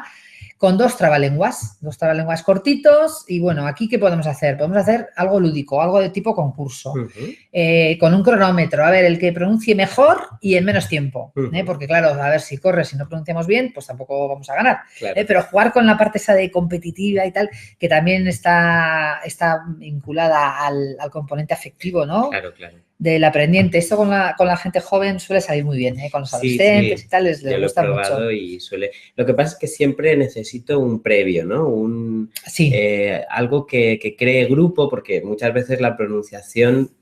B: con dos trabalenguas cortitos. Y bueno, aquí ¿qué podemos hacer? Podemos hacer algo lúdico, algo de tipo concurso, con un cronómetro, a ver, el que pronuncie mejor y en menos tiempo, porque claro, a ver, si corre, si no pronunciamos bien, pues tampoco vamos a ganar, claro. Pero jugar con la parte esa de competitiva y tal, que también está vinculada al componente afectivo, ¿no?
A: Claro, claro.
B: Del aprendiente. Esto con la gente joven suele salir muy bien, con los adolescentes y tal, les gusta mucho. Yo lo he probado
A: y suele... Lo que pasa es que siempre necesito un previo, ¿no? Algo que cree grupo, porque muchas veces la pronunciación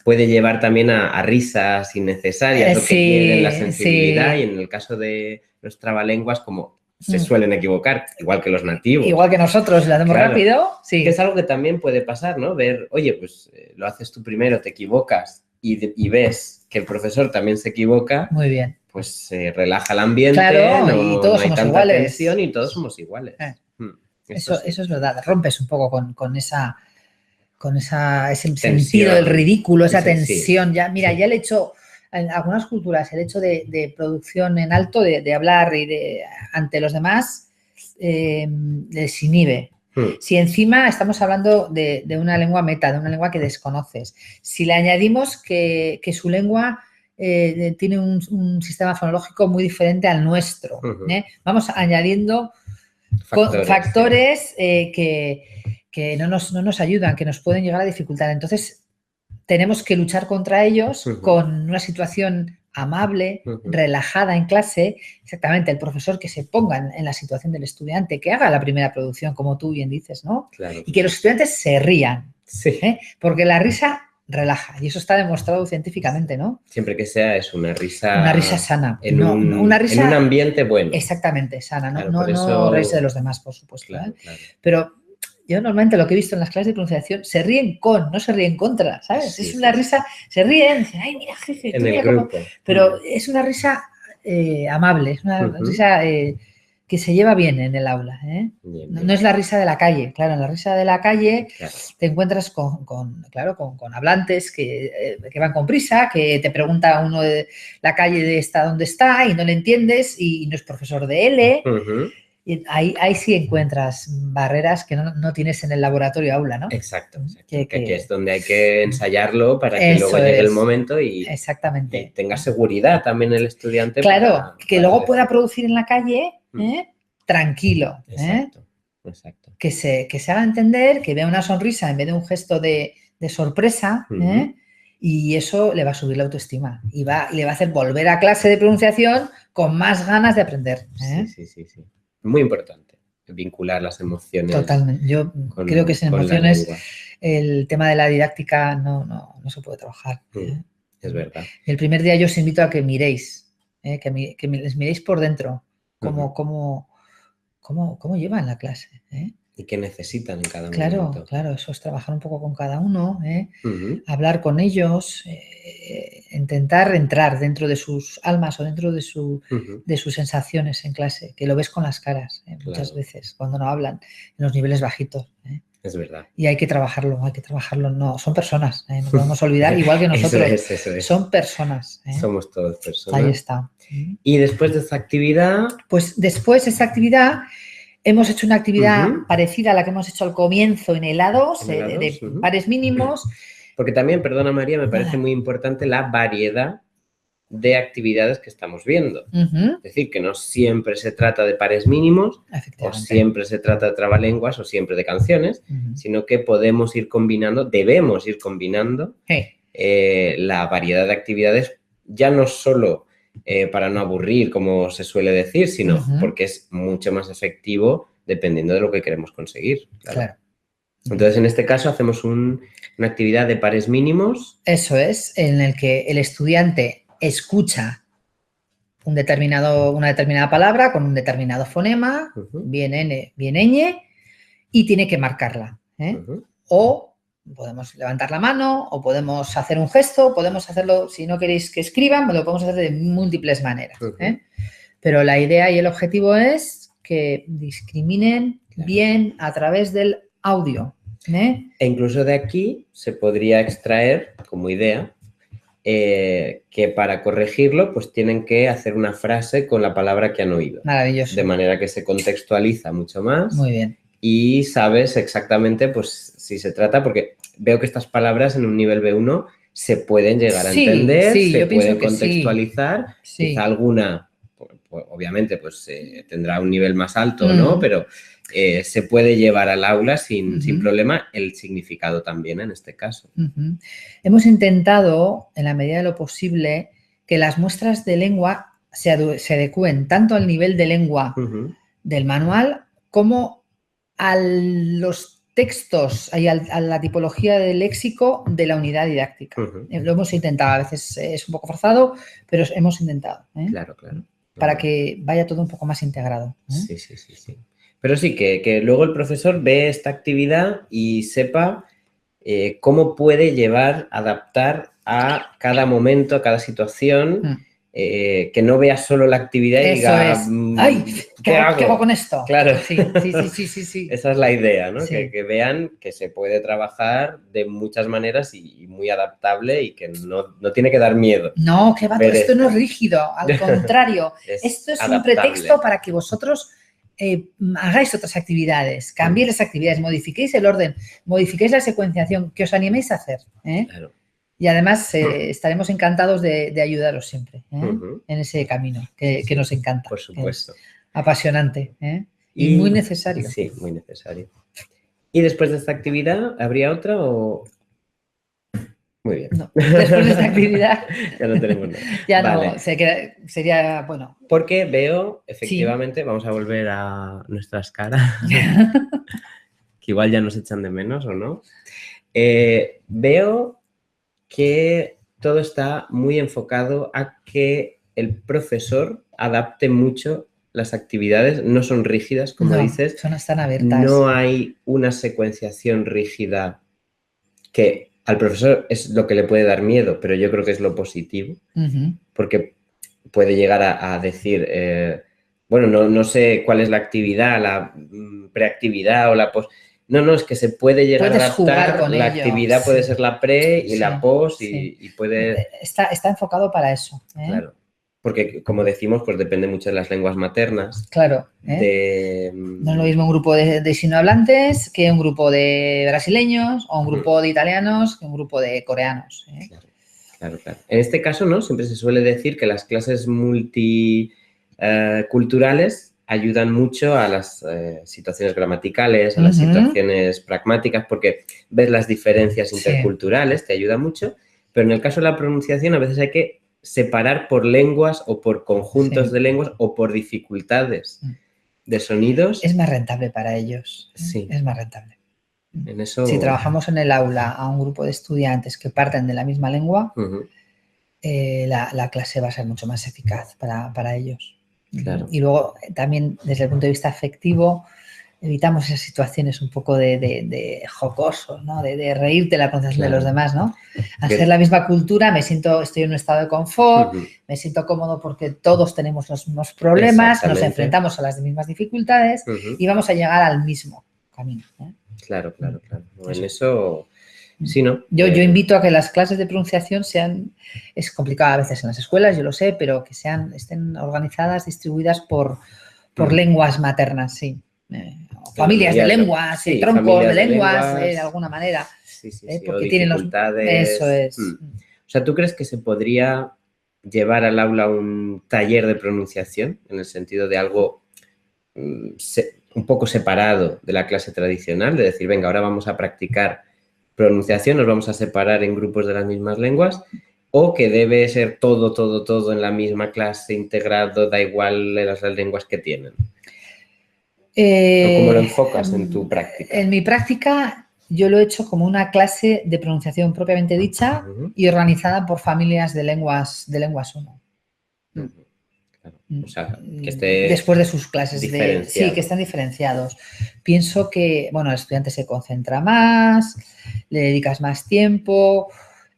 A: puede llevar también a risas innecesarias o que hieren la sensibilidad, y en el caso de los trabalenguas, como se suelen equivocar, igual que los nativos.
B: Igual que nosotros, lo hacemos rápido. Sí.
A: Que es algo que también puede pasar, ¿no? Ver, oye, pues lo haces tú primero, te equivocas y ves que el profesor también se equivoca.
B: Muy bien.
A: Pues se relaja el ambiente,
B: claro, y todos
A: no hay
B: somos
A: tanta
B: iguales.
A: tensión y todos somos iguales.
B: Eso es verdad, rompes un poco con ese tensión. Sentido del ridículo, esa tensión. Sí. Ya, mira, ya el hecho... En algunas culturas, el hecho de producción en alto, de hablar y ante los demás, les inhibe. Si encima estamos hablando de una lengua meta, de una lengua que desconoces, si le añadimos que su lengua tiene un sistema fonológico muy diferente al nuestro, vamos añadiendo factores que no nos ayudan, que nos pueden llegar a dificultar. Entonces, tenemos que luchar contra ellos con una situación amable, relajada en clase. Exactamente, el profesor que se ponga en la situación del estudiante, que haga la primera producción, como tú bien dices, ¿no?
A: Claro.
B: Y que los estudiantes se rían,
A: sí.
B: Porque la risa relaja, y eso está demostrado científicamente, ¿no?
A: Siempre que sea es una risa...
B: Una risa sana.
A: Una risa, en un ambiente bueno.
B: Exactamente, sana.
A: Claro,
B: no reírse de los demás, por supuesto.
A: Claro, claro.
B: Pero... yo normalmente lo que he visto en las clases de pronunciación, se ríen no se ríen contra, ¿sabes? Sí, es una risa, se ríen, dicen, ay, mira, jeje,
A: en el grupo.
B: Pero es una risa amable, es una risa que se lleva bien en el aula, Bien. No es la risa de la calle, claro, en la risa de la calle te encuentras con hablantes que van con prisa, que te pregunta uno de la calle de esta dónde está y no le entiendes y no es profesor de L. Y ahí sí encuentras barreras que no tienes en el laboratorio aula, ¿no?
A: Exacto. Que es donde hay que ensayarlo para que luego llegue el momento y tenga seguridad también el estudiante.
B: Claro, que luego pueda producir en la calle tranquilo.
A: Exacto.
B: Que se haga entender, que vea una sonrisa en vez de un gesto de sorpresa, y eso le va a subir la autoestima y le va a hacer volver a clase de pronunciación con más ganas de aprender.
A: Sí. Muy importante vincular las emociones.
B: Totalmente. Yo creo que sin emociones el tema de la didáctica no se puede trabajar.
A: Es verdad.
B: El primer día yo os invito a que miréis, que les miréis por dentro cómo llevan la clase.
A: Y qué necesitan en cada momento.
B: Claro, eso es trabajar un poco con cada uno, hablar con ellos, intentar entrar dentro de sus almas o dentro de sus sensaciones en clase, que lo ves con las caras muchas veces cuando no hablan, en los niveles bajitos.
A: Es verdad.
B: Y hay que trabajarlo, no, son personas, no podemos olvidar, igual que nosotros,
A: eso es.
B: Son personas.
A: Somos todos personas.
B: Ahí está.
A: Y después de esta actividad...
B: Pues después de esta actividad hemos hecho una actividad parecida a la que hemos hecho al comienzo en helados, de pares mínimos.
A: Porque también, perdona María, me parece muy importante la variedad de actividades que estamos viendo. Es decir, que no siempre se trata de pares mínimos, o siempre se trata de trabalenguas, o siempre de canciones, sino que podemos ir combinando, debemos ir combinando la variedad de actividades, ya no solo para no aburrir, como se suele decir, sino porque es mucho más efectivo dependiendo de lo que queremos conseguir. Claro. Entonces, en este caso, hacemos una actividad de pares mínimos.
B: Eso es, en el que el estudiante escucha una determinada palabra con un determinado fonema, bien N, bien ñ, y tiene que marcarla. O podemos levantar la mano, o podemos hacer un gesto, podemos hacerlo, si no queréis que escriban, lo podemos hacer de múltiples maneras. Pero la idea y el objetivo es que discriminen bien a través del audio.
A: E incluso de aquí se podría extraer como idea que para corregirlo pues tienen que hacer una frase con la palabra que han oído.
B: Maravilloso.
A: De manera que se contextualiza mucho más.
B: Muy bien.
A: Y sabes exactamente pues si se trata, porque veo que estas palabras en un nivel B1 se pueden llegar a entender, se pueden contextualizar, quizá alguna, pues, obviamente pues tendrá un nivel más alto, ¿no? Pero se puede llevar al aula sin problema el significado también en este caso.
B: Hemos intentado, en la medida de lo posible, que las muestras de lengua se adecúen tanto al nivel de lengua del manual como a los textos y a la tipología del léxico de la unidad didáctica. Lo hemos intentado, a veces es un poco forzado, pero hemos intentado.
A: Claro.
B: Para que vaya todo un poco más integrado.
A: Sí. Pero sí, que luego el profesor ve esta actividad y sepa cómo puede adaptar a cada momento, a cada situación, que no vea solo la actividad y diga,
B: ¡ay! ¿Qué hago con esto?
A: Claro.
B: Sí.
A: Esa es la idea, ¿no?
B: Sí.
A: Que vean que se puede trabajar de muchas maneras y muy adaptable y que no tiene que dar miedo.
B: No, que va, esto no es rígido, al contrario. Esto es adaptable. Un pretexto para que vosotros hagáis otras actividades, cambiéis las actividades, modifiquéis el orden, modifiquéis la secuenciación, que os animéis a hacer.
A: Claro.
B: Y además estaremos encantados de ayudaros siempre en ese camino que nos encanta.
A: Por supuesto.
B: Apasionante y muy necesario.
A: Sí, muy necesario. ¿Y después de esta actividad habría otra o...? Muy bien.
B: No, después de esta actividad...
A: ya no tenemos nada.
B: Ya vale. No, sería, bueno...
A: Porque veo, efectivamente, vamos a volver a nuestras caras, que igual ya nos echan de menos o no. Veo que todo está muy enfocado a que el profesor adapte mucho las actividades, no son rígidas, como dices.
B: Están abiertas.
A: No hay una secuenciación rígida que al profesor es lo que le puede dar miedo, pero yo creo que es lo positivo, porque puede llegar a decir, bueno, no sé cuál es la actividad, la preactividad o la post... No, es que se puede llegar a adaptar, la actividad puede ser la pre y la post y puede...
B: Está enfocado para eso.
A: Claro, porque como decimos, pues depende mucho de las lenguas maternas.
B: Claro. No es lo mismo un grupo de sinohablantes que un grupo de brasileños o un grupo de italianos que un grupo de coreanos.
A: Claro. En este caso, ¿no? Siempre se suele decir que las clases multiculturales ayudan mucho a las situaciones gramaticales, a las situaciones pragmáticas, porque ves las diferencias interculturales, te ayuda mucho, pero en el caso de la pronunciación a veces hay que separar por lenguas o por conjuntos de lenguas o por dificultades de sonidos.
B: Es más rentable para ellos.
A: Sí.
B: Es más rentable.
A: En eso...
B: Si trabajamos en el aula a un grupo de estudiantes que parten de la misma lengua, la clase va a ser mucho más eficaz para ellos.
A: Claro.
B: Y luego también desde el punto de vista afectivo evitamos esas situaciones un poco de jocosos, ¿no? De reírte de la pronunciación de los demás, ¿no? Al ser la misma cultura estoy en un estado de confort, me siento cómodo porque todos tenemos los mismos problemas, nos enfrentamos a las mismas dificultades y vamos a llegar al mismo camino.
A: Claro. En eso, sí, ¿no?
B: Yo invito a que las clases de pronunciación sean, es complicado a veces en las escuelas, yo lo sé, pero que estén organizadas, distribuidas por lenguas maternas, sí. Familias de lenguas,
A: sí,
B: troncos de lenguas, de alguna manera.
A: Sí,
B: porque tienen
A: dificultades.
B: Eso es.
A: O sea, ¿tú crees que se podría llevar al aula un taller de pronunciación en el sentido de algo un poco separado de la clase tradicional? De decir, venga, ahora vamos a practicar pronunciación, nos vamos a separar en grupos de las mismas lenguas, o que debe ser todo en la misma clase, integrado, da igual las lenguas que tienen. ¿Cómo lo enfocas en tu práctica?
B: En mi práctica yo lo he hecho como una clase de pronunciación propiamente dicha y organizada por familias de lenguas 1.
A: Claro. O sea, que esté
B: después de sus clases
A: sí,
B: que están diferenciados. Pienso que, bueno, el estudiante se concentra más, le dedicas más tiempo,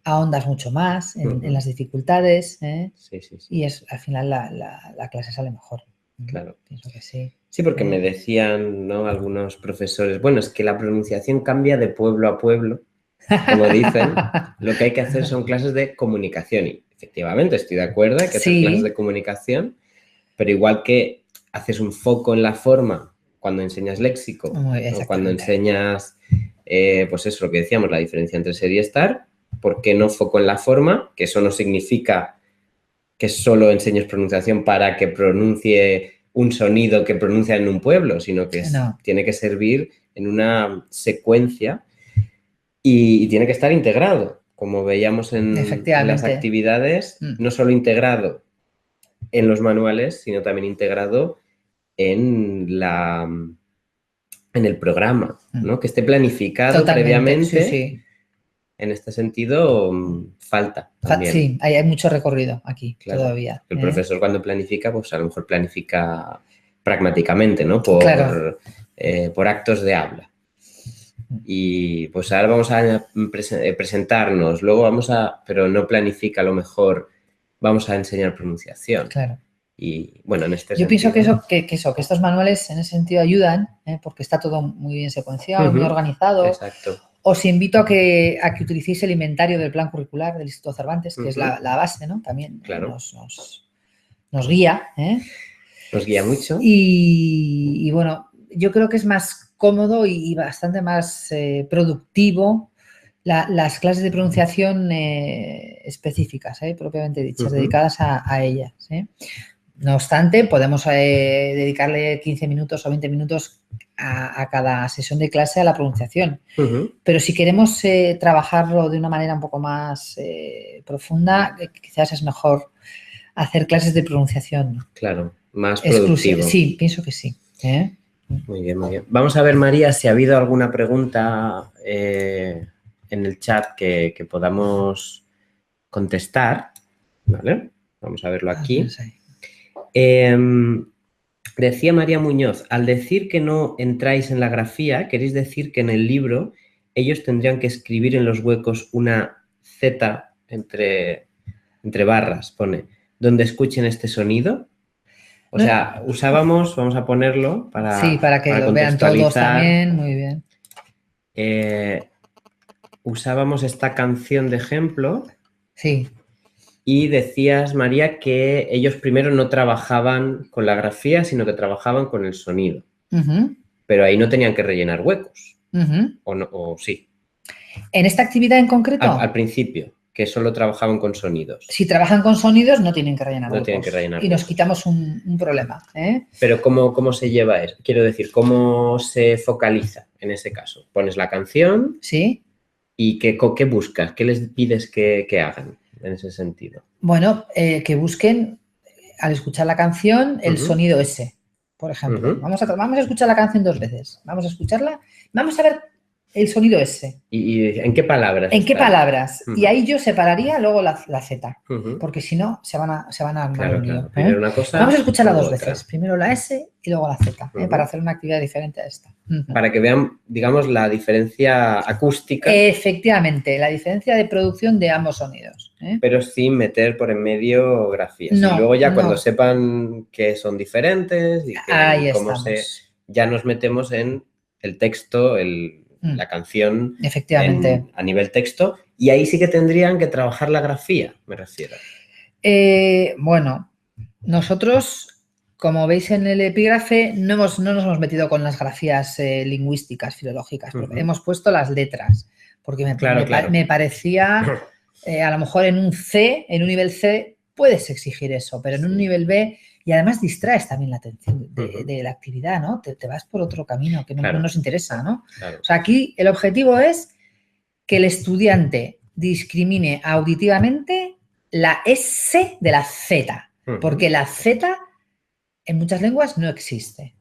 B: ahondas mucho más en las dificultades,
A: Sí.
B: Y al final la clase sale mejor.
A: Claro.
B: Pienso que sí.
A: Sí, porque me decían, ¿no?, algunos profesores, bueno, es que la pronunciación cambia de pueblo a pueblo, como dicen. Lo que hay que hacer son clases de comunicación. Y efectivamente, estoy de acuerdo, hay que hacer clases de comunicación, pero igual que haces un foco en la forma cuando enseñas léxico, o cuando enseñas, pues eso, lo que decíamos, la diferencia entre ser y estar, ¿por qué no foco en la forma? Que eso no significa que solo enseñes pronunciación para que pronuncie un sonido que pronuncia en un pueblo, sino que tiene que servir en una secuencia y tiene que estar integrado, como veíamos en las actividades, no solo integrado en los manuales, sino también integrado en el programa, ¿no? Que esté planificado previamente.
B: Sí.
A: En este sentido, falta también.
B: Sí, hay mucho recorrido aquí todavía.
A: El profesor, cuando planifica, pues a lo mejor planifica pragmáticamente, ¿no? Por actos de habla. Y pues ahora vamos a presentarnos, luego pero no planifica, a lo mejor vamos a enseñar pronunciación.
B: Claro.
A: Y bueno, en este
B: Yo
A: sentido,
B: pienso que estos manuales en ese sentido ayudan, porque está todo muy bien secuenciado, muy organizado.
A: Exacto.
B: Os invito a que utilicéis el inventario del plan curricular del Instituto Cervantes, que es la base, ¿no? También nos guía.
A: Nos guía mucho.
B: Y bueno, yo creo que es más cómodo y bastante más productivo las clases de pronunciación específicas, propiamente dichas, dedicadas a ellas. No obstante, podemos dedicarle 15 minutos o 20 minutos a cada sesión de clase a la pronunciación. Pero si queremos trabajarlo de una manera un poco más profunda, quizás es mejor hacer clases de pronunciación.
A: Claro, más productivo.
B: Sí, pienso que sí.
A: Muy bien. Vamos a ver, María, si ha habido alguna pregunta en el chat que podamos contestar. ¿Vale? Vamos a verlo aquí. Decía María Muñoz, al decir que no entráis en la grafía, queréis decir que en el libro ellos tendrían que escribir en los huecos una Z entre barras, pone, donde escuchen este sonido. O sea, usábamos, vamos a ponerlo
B: para que lo vean todos también, muy bien.
A: Usábamos esta canción de ejemplo.
B: Sí.
A: Y decías, María, que ellos primero no trabajaban con la grafía, sino que trabajaban con el sonido. Pero ahí no tenían que rellenar huecos. ¿O sí?
B: ¿En esta actividad en concreto?
A: Al principio, que solo trabajaban con sonidos.
B: Si trabajan con sonidos, no tienen que rellenar huecos.
A: Tienen que rellenar
B: huecos. Nos quitamos un problema.
A: Pero ¿cómo se lleva eso? Quiero decir, ¿cómo se focaliza en ese caso? Pones la canción.
B: Sí.
A: ¿Y qué buscas? ¿Qué les pides que hagan en ese sentido?
B: Bueno, que busquen, al escuchar la canción, el sonido ese, por ejemplo. Vamos a escuchar la canción 2 veces. Vamos a escucharla. Vamos a ver el sonido ese.
A: ¿Y en qué palabras?
B: ¿En qué palabras? Y ahí yo separaría luego la Z, porque si no se van a armar un lío.
A: Primero una cosa,
B: vamos a escucharla 2 veces. Primero la S y luego la Z, para hacer una actividad diferente a esta.
A: Para que vean, digamos, la diferencia acústica.
B: Efectivamente, la diferencia de producción de ambos sonidos.
A: Pero sin meter por en medio grafías.
B: No,
A: y luego ya cuando sepan que son diferentes y que
B: ahí
A: ya nos metemos en el texto, la canción
B: efectivamente.
A: a nivel texto, y ahí sí que tendrían que trabajar la grafía, me refiero.
B: Bueno, nosotros, como veis en el epígrafe, no nos hemos metido con las grafías lingüísticas, filológicas, hemos puesto las letras, porque me parecía, a lo mejor en un nivel C, puedes exigir eso, pero en un nivel B, y además distraes también la atención de la actividad, ¿no? Te vas por otro camino que no nos interesa, ¿no?
A: Claro.
B: O sea, aquí el objetivo es que el estudiante discrimine auditivamente la S de la Z, porque la Z en muchas lenguas no existe.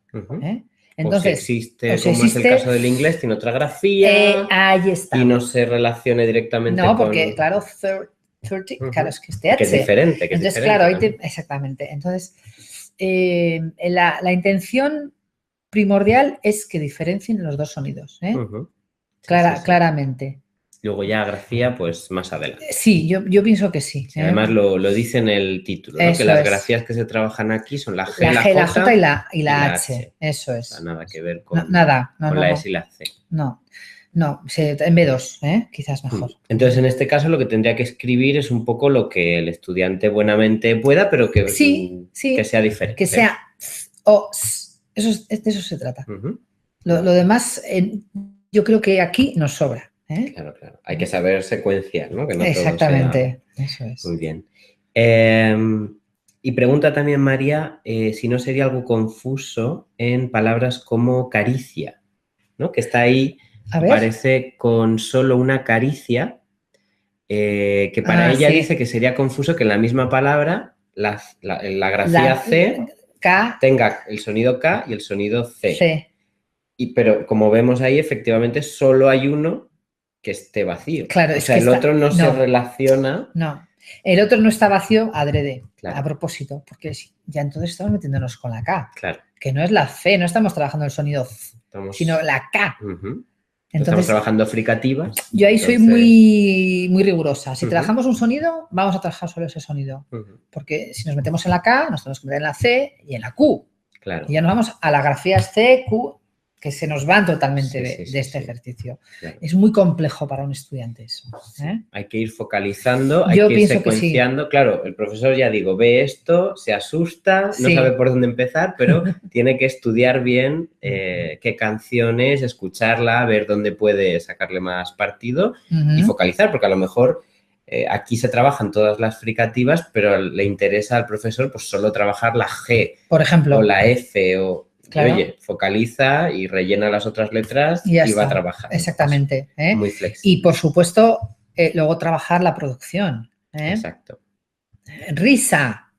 A: Entonces, o si existe, como es el caso del inglés, tiene otra grafía.
B: Ahí está.
A: Y no se relacione directamente con...
B: No, porque, claro, 30, claro, es que es TH.
A: Que es diferente.
B: Entonces, claro, exactamente. Entonces, la intención primordial es que diferencien los dos sonidos. Claramente.
A: Luego ya grafía, pues más adelante.
B: Sí, yo pienso que sí.
A: Además lo dice en el título, ¿no? Que las grafías que se trabajan aquí son la G,
B: la J y la H. Eso es.
A: O sea, nada que ver con,
B: con
A: la S y la C.
B: No, en B2, quizás mejor.
A: Entonces, en este caso, lo que tendría que escribir es un poco lo que el estudiante buenamente pueda, pero que sea diferente.
B: Que sea o de eso se trata. Lo demás, yo creo que aquí nos sobra.
A: Claro. Hay que saber secuenciar, ¿no? Que no
B: exactamente,
A: todo
B: sea... eso es.
A: Muy bien. Y pregunta también María si no sería algo confuso en palabras como caricia, ¿no? Que está ahí, aparece con solo una caricia, que para ella dice que sería confuso que en la misma palabra la grafía C tenga el sonido K y el sonido C. Pero como vemos ahí, efectivamente, solo hay uno que esté vacío.
B: Claro,
A: o sea, el otro no se relaciona.
B: No, el otro no está vacío adrede, a propósito, porque ya entonces estamos metiéndonos con la K.
A: Claro.
B: Que no es la C, no estamos trabajando el sonido Z, sino la K.
A: Entonces, estamos trabajando fricativas.
B: Yo ahí soy muy rigurosa. Si trabajamos un sonido, vamos a trabajar solo ese sonido. Porque si nos metemos en la K, nos tenemos que meter en la C y en la Q.
A: Claro.
B: Y ya nos vamos a las grafías C, Q, que se nos van totalmente de este ejercicio. Claro. Es muy complejo para un estudiante eso.
A: Hay que ir focalizando, hay que ir secuenciando. Claro, el profesor, ya digo, ve esto, se asusta, no sabe por dónde empezar, pero tiene que estudiar bien qué canciones, escucharla, ver dónde puede sacarle más partido y focalizar, porque a lo mejor aquí se trabajan todas las fricativas, pero le interesa al profesor pues solo trabajar la G,
B: por ejemplo,
A: o la F, o... Claro. Y, oye, focaliza y rellena las otras letras y va a trabajar.
B: Exactamente.
A: Muy flexible.
B: Y, por supuesto, luego trabajar la producción.
A: Exacto.
B: Risa.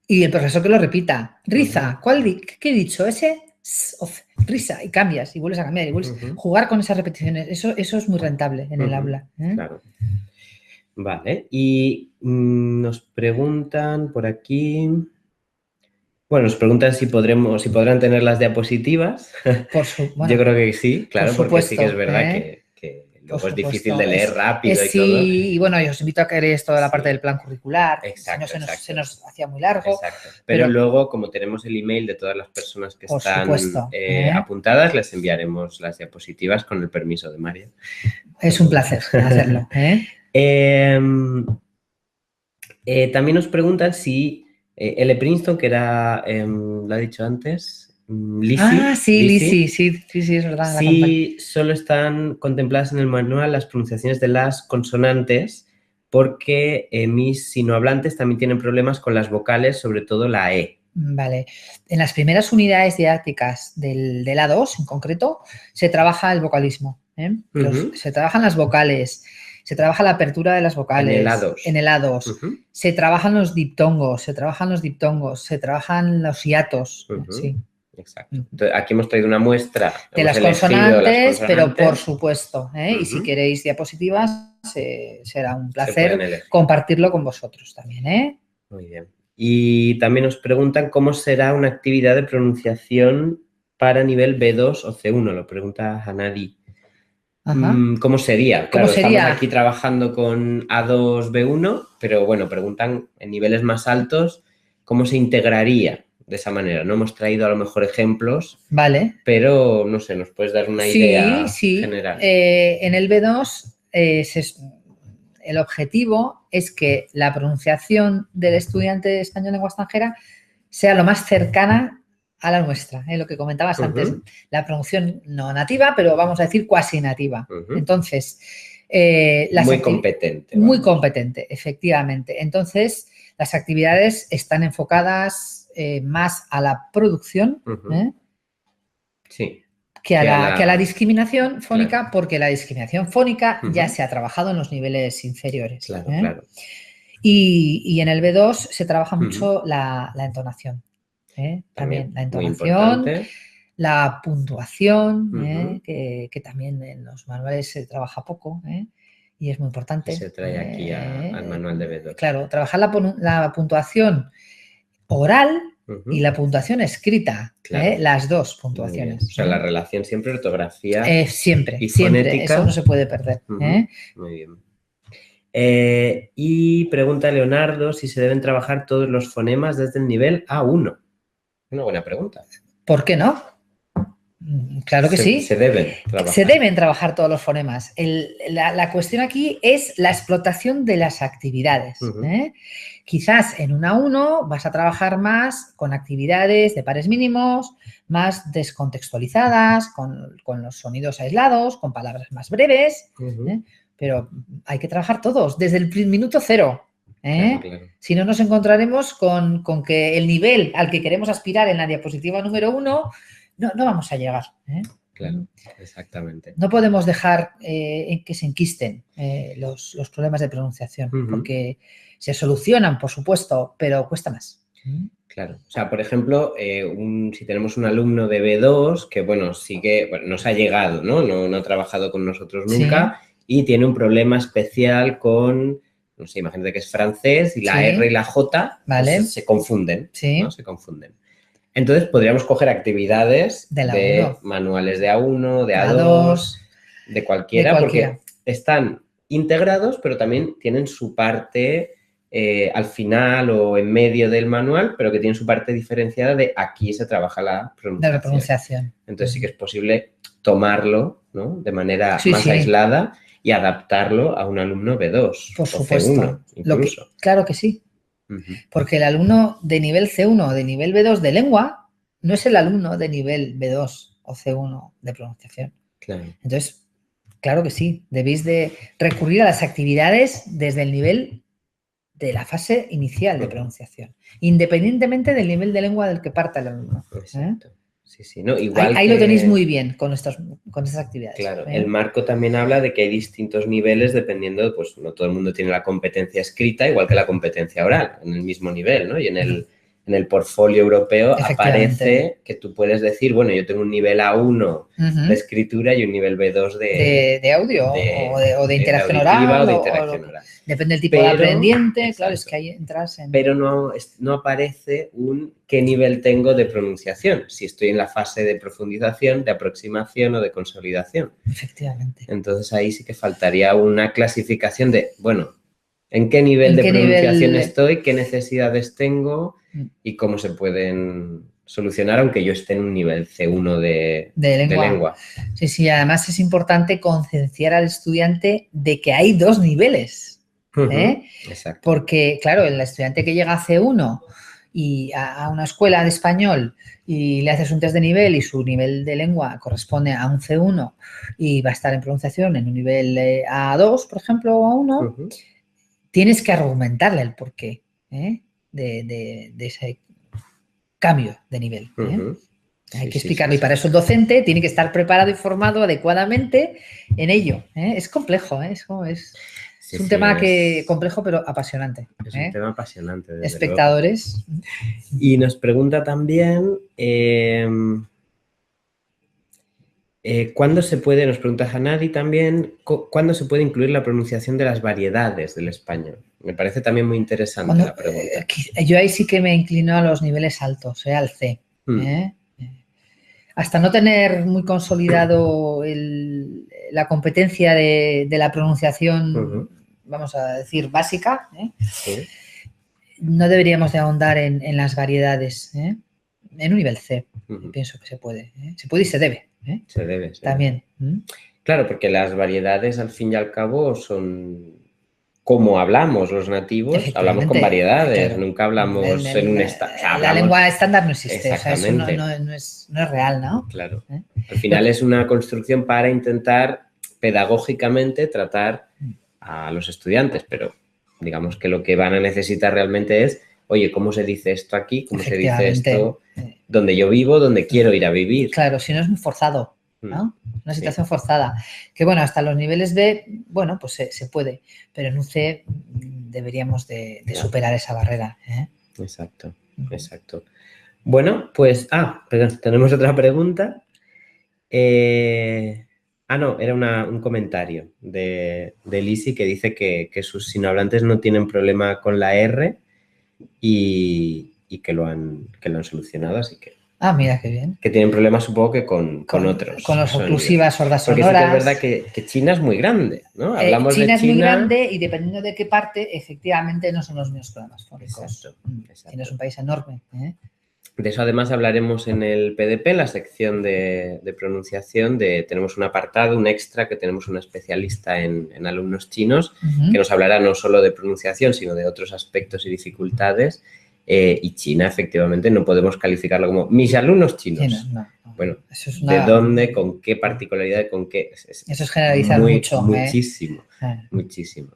B: Y el profesor que lo repita. Risa. ¿Qué he dicho? Ese risa. Y cambias y vuelves a cambiar. Y vuelves a jugar con esas repeticiones. Eso es muy rentable en el aula.
A: Claro. Vale. Y nos preguntan por aquí... Bueno, nos preguntan si podrán tener las diapositivas. Yo creo que sí, claro, porque sí que es verdad que luego es difícil de leer rápido y todo.
B: Y bueno, yo os invito a que leáis toda la parte del plan curricular. Exacto, si no se nos hacía muy largo.
A: Exacto. Pero luego, como tenemos el email de todas las personas que están apuntadas, les enviaremos las diapositivas con el permiso de María.
B: Es un placer hacerlo.
A: También nos preguntan si... L. Princeton, que era, lo ha dicho antes,
B: Lizzie, sí, es verdad.
A: Sí, solo están contempladas en el manual las pronunciaciones de las consonantes porque mis sinohablantes también tienen problemas con las vocales, sobre todo la E.
B: Vale. En las primeras unidades didácticas del A2, en concreto, se trabaja el vocalismo. Se trabajan las vocales. Se trabaja la apertura de las vocales.
A: En el A2.
B: Se trabajan los diptongos, se trabajan los hiatos. Sí.
A: Exacto. Entonces, aquí hemos traído una muestra.
B: De las consonantes, pero por supuesto. Y si queréis diapositivas, será un placer compartirlo con vosotros también.
A: Muy bien. Y también nos preguntan cómo será una actividad de pronunciación para nivel B2 o C1. Lo pregunta Hanadi. ¿Cómo sería? Claro, estamos aquí trabajando con A2, B1, pero bueno, preguntan en niveles más altos cómo se integraría de esa manera. No hemos traído a lo mejor ejemplos,
B: vale.
A: Pero, no sé, ¿nos puedes dar una idea general?
B: En el B2 el objetivo es que la pronunciación del estudiante de español lengua extranjera sea lo más cercana a la nuestra, lo que comentabas antes, la pronunciación no nativa, pero vamos a decir cuasi nativa. Entonces,
A: muy competente.
B: Muy competente, efectivamente. Entonces, las actividades están enfocadas más a la producción
A: sí.
B: que a la discriminación fónica,
A: claro.
B: porque la discriminación fónica ya se ha trabajado en los niveles inferiores.
A: Claro, claro.
B: Y en el B2 se trabaja mucho la entonación. También la entonación, la puntuación, que también en los manuales se trabaja poco y es muy importante.
A: Se trae aquí al manual de B2.
B: Claro, trabajar la puntuación oral y la puntuación escrita, claro. Las dos puntuaciones.
A: O sea, la relación siempre ortografía
B: siempre,
A: y
B: siempre,
A: fonética.
B: eso no se puede perder.
A: Muy bien. Y pregunta Leonardo si se deben trabajar todos los fonemas desde el nivel A1. Una buena pregunta.
B: ¿Por qué no? Claro que sí.
A: Se deben trabajar.
B: Se deben trabajar todos los fonemas. La cuestión aquí es la explotación de las actividades. Quizás en un A1 vas a trabajar más con actividades de pares mínimos, más descontextualizadas, con los sonidos aislados, con palabras más breves, pero hay que trabajar todos desde el minuto cero. Claro. Si no, nos encontraremos con que el nivel al que queremos aspirar en la diapositiva número 1 no vamos a llegar.
A: Claro, exactamente.
B: No podemos dejar que se enquisten los problemas de pronunciación, porque se solucionan, por supuesto, pero cuesta más.
A: Claro. O sea, por ejemplo, si tenemos un alumno de B2 que, bueno, sí que nos ha llegado, ¿no? No ha trabajado con nosotros nunca y tiene un problema especial con, no sé, imagínate que es francés y la R y la J pues, se confunden, ¿no? Se confunden. Entonces, podríamos coger actividades de manuales de A1, de A2, de cualquiera, porque están integrados, pero también tienen su parte al final o en medio del manual, pero que tienen su parte diferenciada de aquí se trabaja la pronunciación. Entonces, sí que es posible tomarlo, ¿no? De manera más aislada y adaptarlo a un alumno B2
B: por supuesto.
A: C1 incluso.
B: Claro que sí. Porque el alumno de nivel C1 o de nivel B2 de lengua no es el alumno de nivel B2 o C1 de pronunciación.
A: Claro.
B: Entonces, claro que sí, debéis de recurrir a las actividades desde el nivel de la fase inicial de pronunciación, independientemente del nivel de lengua del que parta el alumno.
A: Exacto. Sí. No, igual
B: ahí lo tenéis muy bien con estas actividades.
A: Claro, el marco también habla de que hay distintos niveles dependiendo, pues no todo el mundo tiene la competencia escrita igual que la competencia oral, en el mismo nivel, ¿no? Y en el portfolio europeo aparece que tú puedes decir, bueno, yo tengo un nivel A1 de escritura y un nivel B2
B: de audio o de interacción oral.
A: O de interacción oral.
B: Depende del tipo de aprendiente, exacto. Claro, es que ahí entras en...
A: Pero no aparece qué nivel tengo de pronunciación, si estoy en la fase de profundización, de aproximación o de consolidación.
B: Efectivamente.
A: Entonces ahí sí que faltaría una clasificación de, bueno, ¿en qué nivel de pronunciación estoy? ¿Qué necesidades tengo? Y cómo se pueden solucionar, aunque yo esté en un nivel C1 de lengua.
B: Sí, además es importante concienciar al estudiante de que hay dos niveles.
A: Exacto.
B: Porque, claro, el estudiante que llega a C1 y a una escuela de español y le haces un test de nivel y su nivel de lengua corresponde a un C1 y va a estar en pronunciación en un nivel A2, por ejemplo, o A1, tienes que argumentarle el porqué de ese cambio de nivel. Hay que explicarlo y para eso el docente tiene que estar preparado y formado adecuadamente en ello. Es complejo, es un tema complejo pero apasionante.
A: Es un tema apasionante. Desde
B: espectadores.
A: Luego. Y nos pregunta también, ¿cuándo se puede, nos pregunta Hanadi también, ¿cuándo se puede incluir la pronunciación de las variedades del español? Me parece también muy interesante la pregunta.
B: Yo ahí sí que me inclino a los niveles altos, al C. Hasta no tener muy consolidado la competencia de la pronunciación, vamos a decir, básica, no deberíamos de ahondar en las variedades. en un nivel C. Pienso que se puede. Se puede y se debe.
A: Se debe.
B: También.
A: Claro, porque las variedades, al fin y al cabo, son como hablamos los nativos. Hablamos con variedades, claro. Nunca hablamos en un estándar.
B: La lengua estándar no existe. Exactamente. O sea, eso no es real, ¿no?
A: Claro. Al final es una construcción para intentar pedagógicamente tratar a los estudiantes, pero digamos que lo que van a necesitar realmente es, oye, ¿cómo se dice esto aquí? ¿Cómo se dice esto donde yo vivo, donde quiero ir a vivir?
B: Claro, si no es muy forzado, ¿no? Una situación forzada. Que bueno, hasta los niveles B, bueno, pues se puede, pero en un C deberíamos de superar esa barrera.
A: Exacto. Bueno, pues, perdón, tenemos otra pregunta. No, era un comentario de Lisi que dice que sus sinohablantes no tienen problema con la R y que lo han solucionado, así que...
B: mira, qué bien.
A: Que tienen problemas, supongo que con otros.
B: Con las oclusivas, sordas sonoras.
A: Porque sí que es verdad que China es muy grande, ¿no? Hablamos
B: China
A: de China.
B: Es muy grande y dependiendo de qué parte, efectivamente no son los mismos problemas fónicos.
A: Exacto.
B: China es un país enorme.
A: De eso además hablaremos en el PDP, en la sección de pronunciación. Tenemos un apartado, un extra, que tenemos una especialista en alumnos chinos que nos hablará no solo de pronunciación, sino de otros aspectos y dificultades. Y China, efectivamente, no podemos calificarlo como mis alumnos chinos. No. Bueno, eso es ¿de dónde? ¿Con qué particularidad? ¿Con qué?
B: Eso es generalizar mucho.
A: Muchísimo.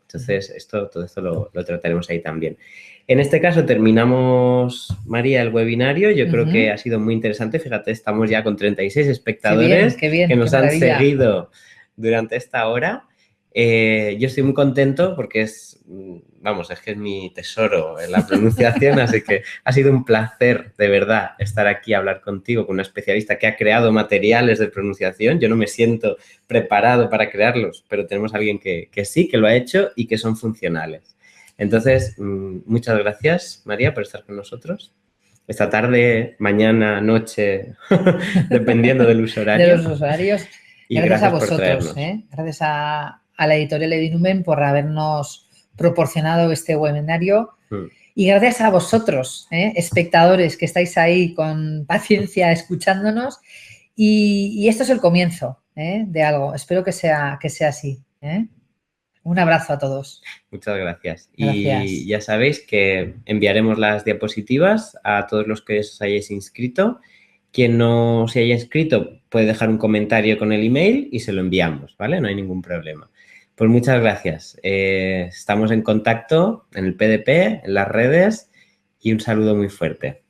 A: Entonces, todo esto lo trataremos ahí también. En este caso terminamos, María, el webinario. Yo creo que ha sido muy interesante. Fíjate, estamos ya con 36 espectadores que nos han seguido durante esta hora. Yo estoy muy contento porque es que es mi tesoro en la pronunciación, así que ha sido un placer, de verdad, estar aquí a hablar contigo, con una especialista que ha creado materiales de pronunciación. Yo no me siento preparado para crearlos, pero tenemos a alguien que sí, que lo ha hecho y que son funcionales. Entonces, muchas gracias, María, por estar con nosotros. Esta tarde, mañana, noche, dependiendo del uso horario.
B: De los horarios. Y gracias a vosotros, gracias a la editorial Edinumen por habernos proporcionado este webinario y gracias a vosotros, espectadores, que estáis ahí con paciencia escuchándonos y esto es el comienzo de algo. Espero que sea así. Un abrazo a todos.
A: Muchas gracias. Y ya sabéis que enviaremos las diapositivas a todos los que os hayáis inscrito. Quien no se haya inscrito puede dejar un comentario con el email y se lo enviamos, ¿vale? No hay ningún problema. Pues muchas gracias. Estamos en contacto en el PDP, en las redes y un saludo muy fuerte.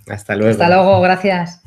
A: Hasta luego.
B: Hasta luego, gracias.